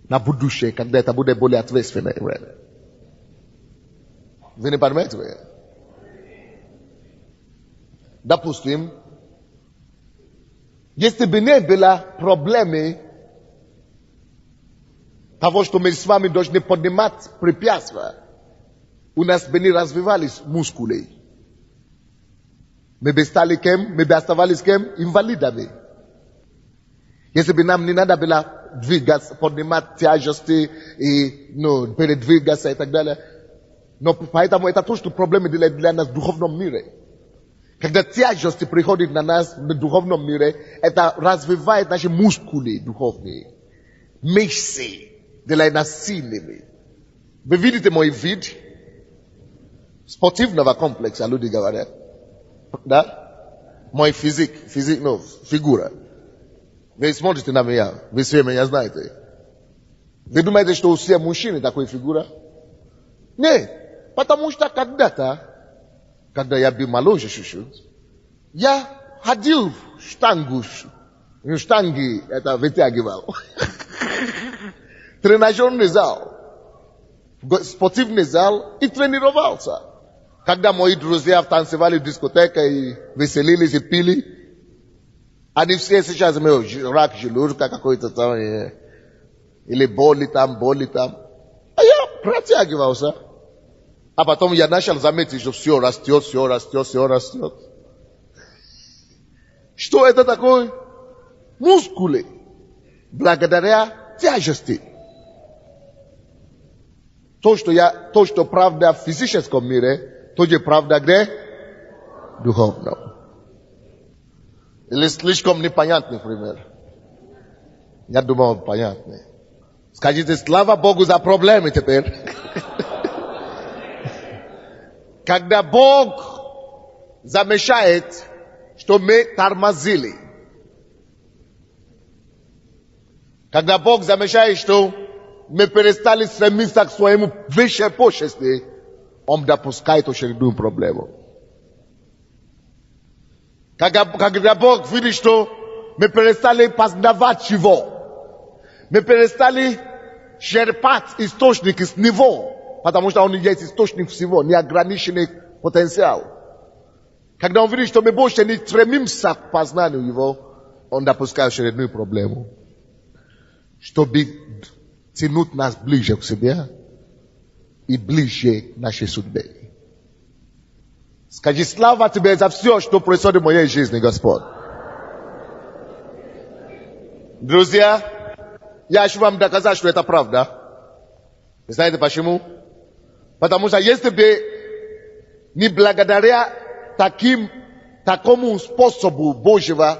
на будущее, когда это будет более ответственное время. Вы не понимаете? Допустим, если бы не было проблемы того, что мы с вами должны поднимать препятствия, у нас бы не развивались мускулы. Мы бы стали кем? Мы бы оставались кем? Инвалидами. Если бы нам не надо было двигаться, поднимать тяжести и передвигаться и так далее. Но поэтому это то, что проблемы для нас в духовном мире. Когда тяжести приходят на нас в духовном мире, это развивает наши мускулы духовные. Мышцы делает нас сильными. Вы видите мой вид спортивного комплекса, люди говорят. Да? Мой фигура. Вы смотрите на меня, вы все меня знаете. Вы думаете, что у всех мужчин такой фигура? Нет, потому что когда-то, когда я был моложе чуть-чуть, я ходил в штанги это вытягивал. Тренажерный зал, спортивный зал и тренировался. Когда мои друзья танцевали в дискотеке и веселились и пили, они все сейчас имеют рак желудка какой-то там, или боли там. А я протягивался. А потом я начал заметить, что все растет. Что это такое? Мускулы. Благодаря тяжести. То, что правда в физическом мире, то же правда где? Духовном. Или слишком непонятный пример? Я думал, он понятный. Скажите, слава Богу за проблемы теперь. Когда Бог замешает, что мы тормозили. Когда Бог замешает, что мы перестали стремиться к своему высшей почести, Он допускает очередную проблему. Когда Бог видит, что мы перестали познавать Его, мы перестали черпать источник из Него, потому что Он есть источник всего, неограниченный потенциал. Когда Он видит, что мы больше не стремимся к познанию Его, Он допускает очередную проблему, чтобы тянуть нас ближе к себе и ближе к нашей судьбе. Скажи, слава Тебе за все, что происходит в моей жизни, Господь. Друзья, я хочу вам доказать, что это правда. Вы знаете почему? Потому что если бы не благодаря такому способу Божьего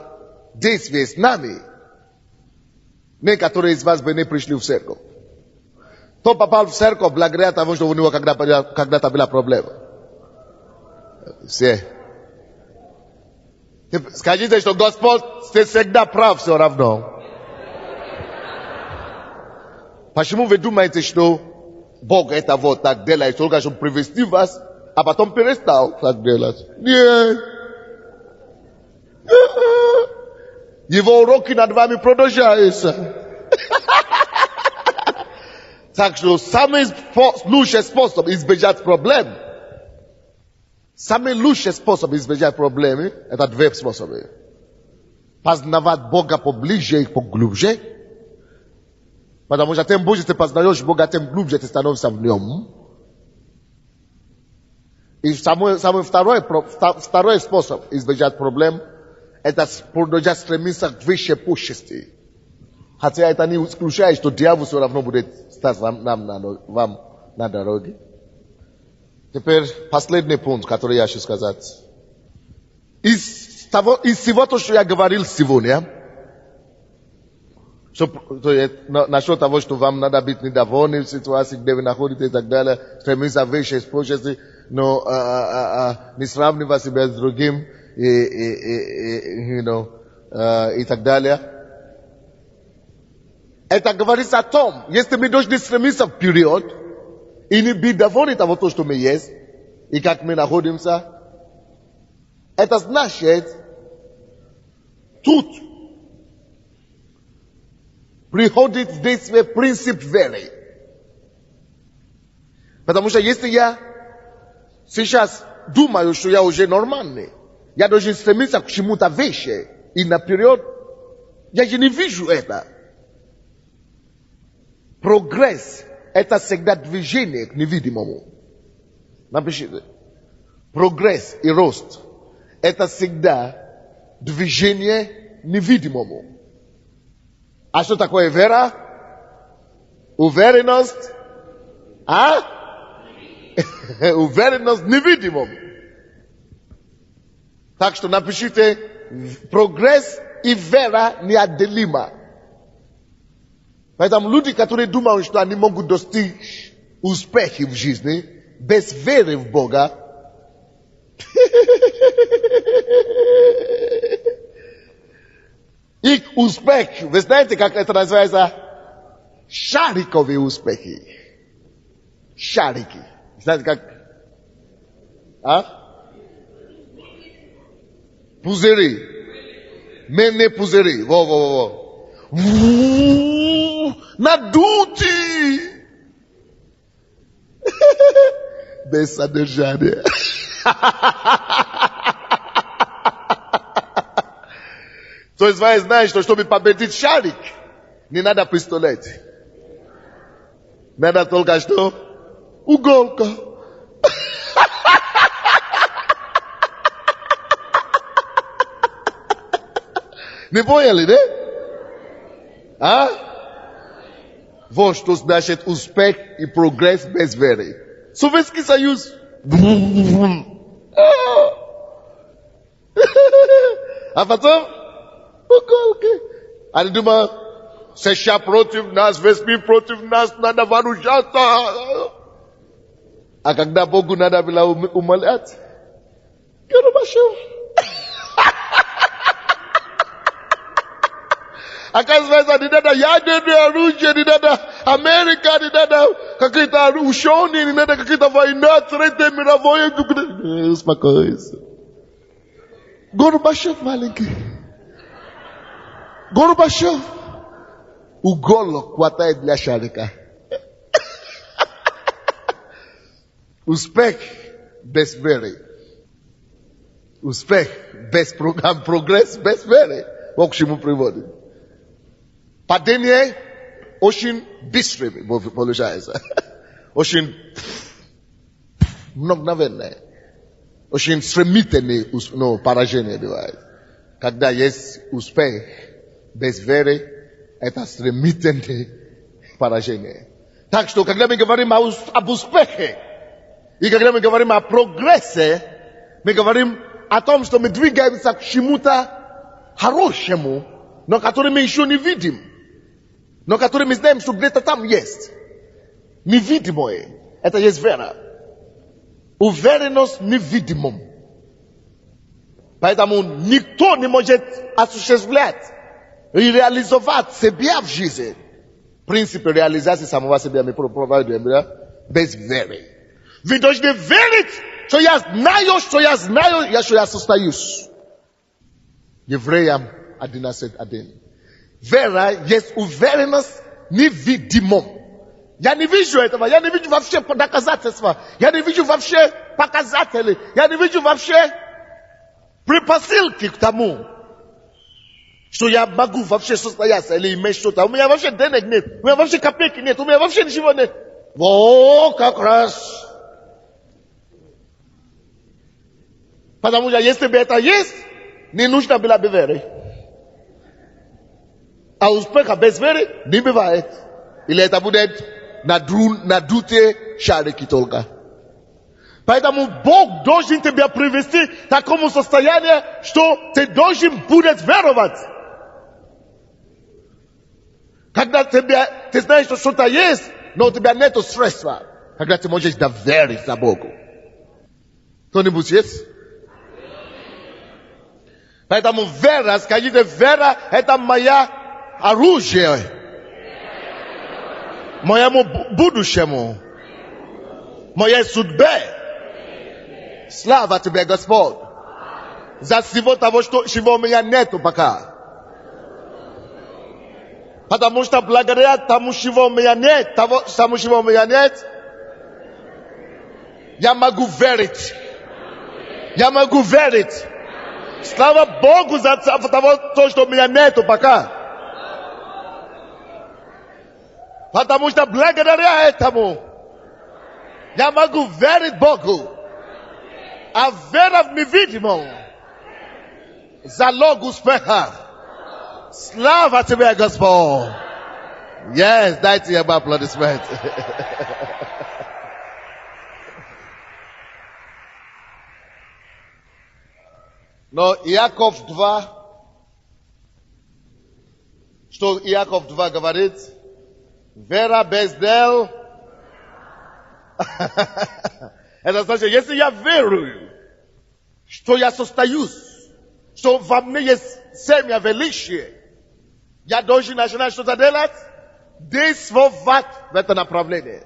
действия с нами, некоторые из вас бы не пришли в церковь. Кто попал в церковь благодаря тому, что у него когда-то была проблема? Все. Скажите, что Господь всегда прав все равно. Почему вы думаете, что Бог это вот так делает, только чтобы привести вас, а потом перестал так делать? Нет. Его уроки над вами продолжаются. Так что самый лучший способ избежать проблем, самый лучший способ избежать проблемы, это два способа. Познавать Бога поближе и поглубже. Потому что тем больше ты познаешь Бога, тем глубже ты становишься в Нем. И самый второй способ избежать проблем, это продолжать стремиться к высшей почести. Хотя это не исключает, что дьявол все равно будет стать вам на дороге. Теперь последний пункт, который я хочу сказать. Из всего того, что я говорил сегодня, насчет того, что вам надо быть недовольны в ситуации, где вы находитесь и так далее, стремиться к высшей почести, но не сравнивать себя с другим и так далее. Это говорится о том, если мы должны стремиться вперед и не быть довольны того, что мы есть и как мы находимся, это значит, тут приходит в действие принцип веры. Потому что если я сейчас думаю, что я уже нормальный, я должен стремиться к чему-то выше и наперед, я же не вижу это. Прогресс – это всегда движение к невидимому. Напишите. Прогресс и рост – это всегда движение к невидимому. А что такое вера? Уверенность? Уверенность в невидимом. Так что напишите, прогресс и вера неотделимо. Поэтому люди, которые думают, что они могут достичь успеха в жизни без веры в Бога, Их успех, вы знаете, как это называется? Шариковые успехи. Шарики. Знаете, как? Пузыри. Менные пузыри. Во. Надутые. Без содержания. То есть вы знаете, что чтобы победить шарик, не надо пистолет. Надо только что? Уголка. Не поняли, да? Вот что значит успех и прогресс без веры. Советский Союз. А потом уголки. Они думают, США против нас, весь мир против нас, надо вооружаться. А когда Богу надо было умолять, Горбачев. Оказывается, не надо ядерное оружие, не надо Америка, не надо какие-то ученые, не надо какие-то война, Третья мировая. Успокойся. Горбачев маленький. Горбачев. Уголок хватает для шарика. Успех без веры. Успех без программ, прогресс без веры. Вот к чему приводит. Падение очень быстрое получается. Очень мгновенное. Очень стремительное поражение бывает. Когда есть успех без веры, это стремительное поражение. Так что, когда мы говорим об успехе, и когда мы говорим о прогрессе, мы говорим о том, что мы двигаемся к чему-то хорошему, но который мы еще не видим. Но который мы знаем, что где-то там есть. Невидимое. Это есть вера. Уверенность невидимым. Поэтому никто не может осуществлять и реализовать себя в жизни. Принцип реализации самого себя мы проводим без веры. Вы должны верить, что я знаю, что я состоюсь. Евреям 11:1. Вера есть уверенность невидимым. Я не вижу этого, я не вижу вообще доказательства, я не вижу вообще показателей, я не вижу вообще предпосылки к тому, что я могу вообще состояться или иметь что-то. У меня вообще денег нет, у меня вообще копейки нет, у меня вообще ничего нет. Во, как раз. Потому что если бы это есть, не нужно было бы веры. А успеха без веры не бывает. Или это будет надутые шарики только. Поэтому Бог должен тебя привести к такому состоянию, что ты должен будешь веровать. Когда ты знаешь, что что-то есть, но у тебя нет средства. Когда ты можешь доверить за Богу. Кто-нибудь есть? Поэтому вера, скажите, вера это моя оружие. Моему будущему. Моей судьбе. Слава тебе, Господь. За всего того, чего у меня нету пока. Потому что благодаря тому, чего у меня нет, чего у меня нет, я могу верить. Я могу верить. Слава Богу за того, что у меня нету пока. Потому что благодаря этому я могу верить Богу. А вера в невидимом залог успеха. Слава тебе, Господь. Yes, дайте ему аплодисмент. Но Иаков 2, что Иаков 2 говорит? Вера без дел. Это значит, если я верую, что я состоюсь, что во мне есть семя величие, я должен начинать что-то делать, действовать в это направление.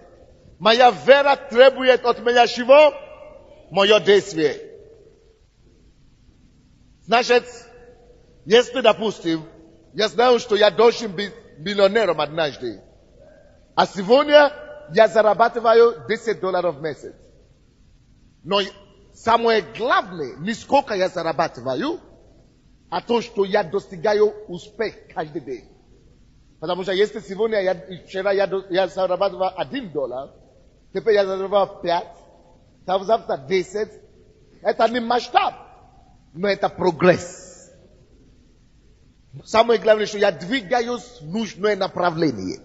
Моя вера требует от меня чего? Мое действие. Значит, если, допустим, я знаю, что я должен быть миллионером однажды, а сегодня я зарабатываю $10 в месяц. Но самое главное, не сколько я зарабатываю, а то, что я достигаю успех каждый день. Потому что если сегодня, вчера я зарабатывал $1, теперь я зарабатывал 5, завтра 10, это не масштаб, но это прогресс. Самое главное, что я двигаюсь в нужное направление.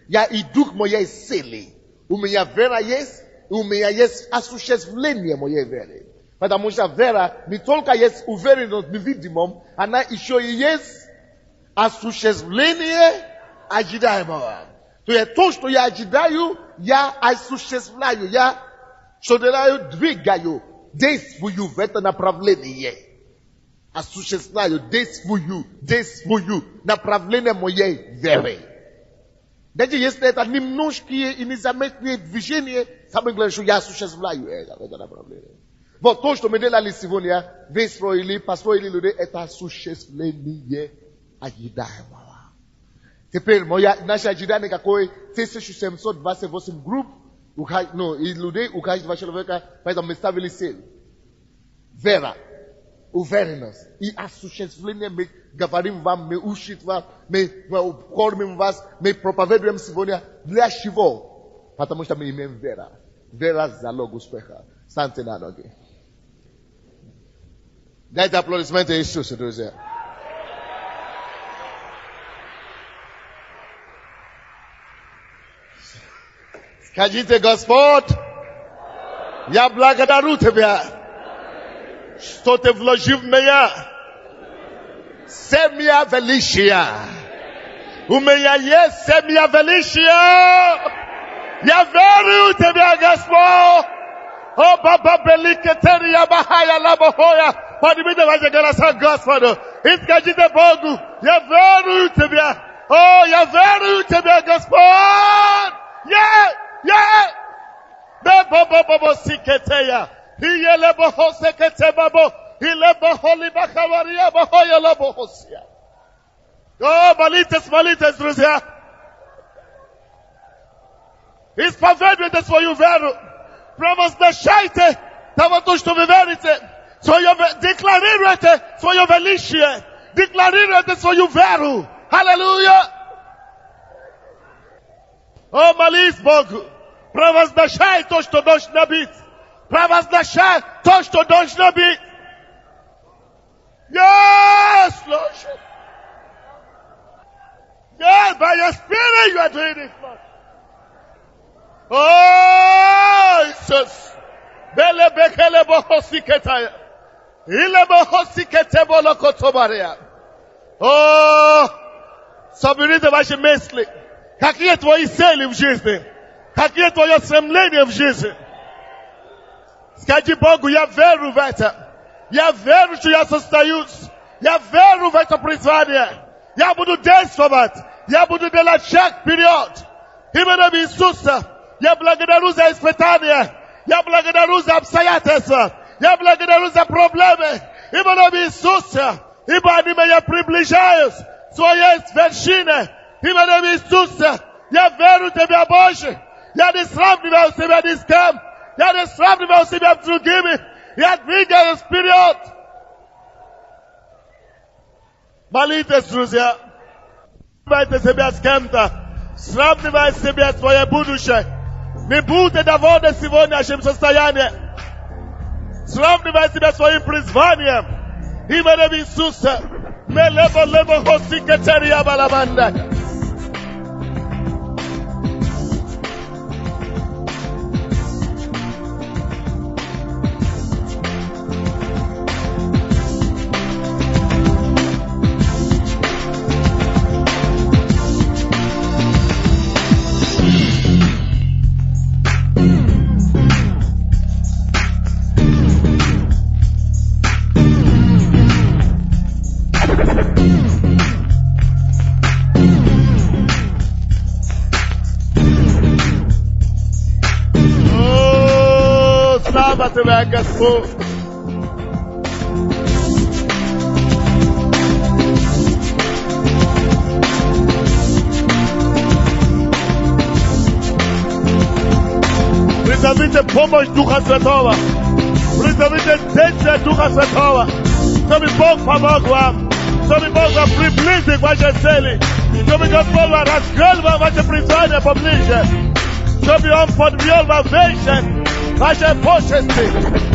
Я иду к моей цели. У меня вера есть, и у меня есть осуществление моей веры. Потому что вера не только есть уверенность в невидимом, она еще и есть осуществление ожидаемого. То есть то, что я ожидаю, я осуществляю, я что делаю, двигаю, действую в это направление. Осуществляю, действую направление моей веры. Даже если это немножкие и незаметные движения, самое главное, что я осуществляю это направление. Вот то, что мы делали сегодня, построили людей, это осуществление ожидаемого. Теперь наше ожидание какое? 1728 групп, и людей, у каждого человека, поэтому мы ставили цель. Вера, уверенность и осуществление. Мы говорим вам, мы учим вам, мы кормим вас, мы проповедуем сегодня. Для чего? Потому что мы имеем вера. Вера залог успеха. Станьте на ноги. Дайте аплодисменты Иисусу, друзья. Скажите, Господь, я благодарю Тебя, что Ты вложил в меня семя величия. У меня есть семя величия. Я верю в Тебя, Господь. О, Баба Беликетерия Бахая Лабахоя. Поднимите ваши голоса, Господу. И скажите Богу, я верю в Тебя. О, я верю в Тебя, Господь. Баба Сикетея. Ile boho sekete babo, ile boho liba kavaria boho yala bohosia. Oh, молитесь, друзья. Исповедуйте свою веру. Провозглашайте того, что вы верите. Декларируйте свое величие. Декларируйте свою веру. Аллилуйя. О, молись Богу. Провозглашай то, что должно быть. Провозглашай то, что должно быть. Yes, Lord. Yes, by your spirit you are doing it, Lord. Oh, Jesus. Bele bekele bohosiketaya. Ile bohosikete bolokotobarea. Oh, соберите ваши мысли. Какие твои цели в жизни? Какие твои стремления в жизни? Скажи Богу, я верю в это. Я верю, что я состоюсь. Я верю в это призвание. Я буду действовать. Я буду делать шаг вперед. Именем Иисуса. Я благодарю за испытания. Я благодарю за обстоятельства. Я благодарю за проблемы. Именем Иисуса. Ибо они меня приближают к своей вершине. Именем Иисуса. Я верю в Тебя, Боже. Я не сравниваю себя ни с кем. Я не сравнивал себя с другими. Я двигаюсь вперед. Молитесь, друзья. Сравнивайте себя с кем-то. Сравнивайте себя свое будущее. Не будьте довольны сегодняшним состоянием. Сравнивайте себя своим призванием. Именем Иисуса. Мелебо-лебо хосикетерия балабанда. Да, Господь. Призовите помощь Духа Святого. Призовите действие Духа Святого. Чтобы Бог помог вам. Чтобы Бог вам приблизил к вашей цели. Чтобы Господь вам раскрыл вам ваше призвание поближе. Чтобы Он подвел вам вечность вашей почести.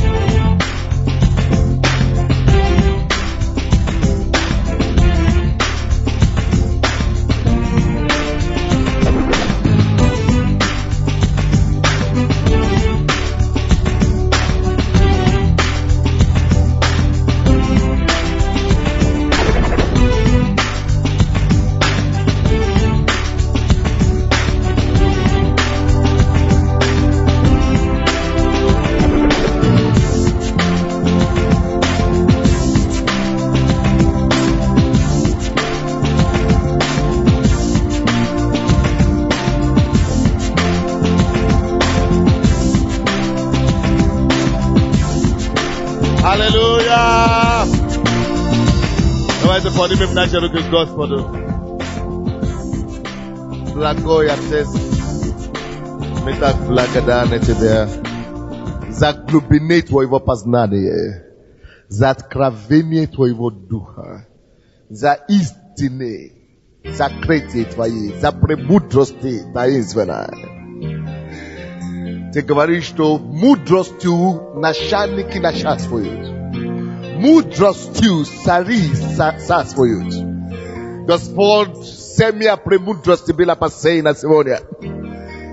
Аллилуйя! Давайте поднимем наши руки к Господу. Благой Отец, мы так благодарны Тебе за глубины Твоего познания, за откровение Твоего Духа, за истины, закрытие Твои, за премудрости таинственной. Ты говоришь, что мудростью начальники начальствуют. Мудростью цари царствуют. Господь, семья премудрости была посеяна сегодня.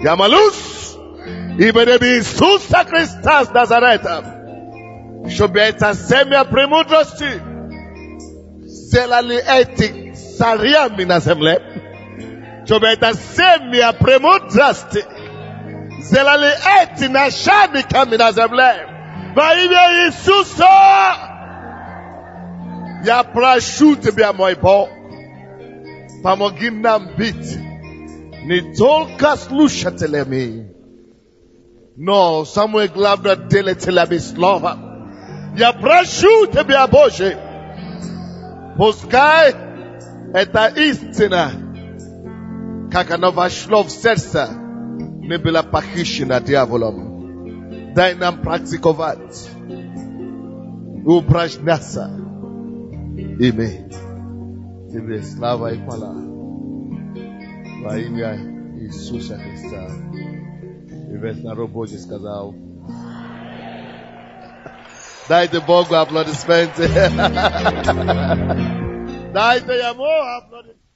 Я молюсь, именем Иисуса Христа с Назарета, чтобы эта семья премудрости сделали эти царями на земле. Чтобы эта семья премудрости сделали эти начальниками на земле. Во имя Иисуса я прошу Тебя, мой Бог, помоги нам быть не только слушателями, но самое главное делателями слова. Я прошу Тебя, Боже, пускай эта истина, как она вошла в сердце, не была похищена дьяволом. Дай нам практиковать, упражняться. Имей Тебе слава и хвала во имя Иисуса Христа. И весь народ Божий сказал: дайте Богу аплодисменты. Дайте Ему аплодисменты.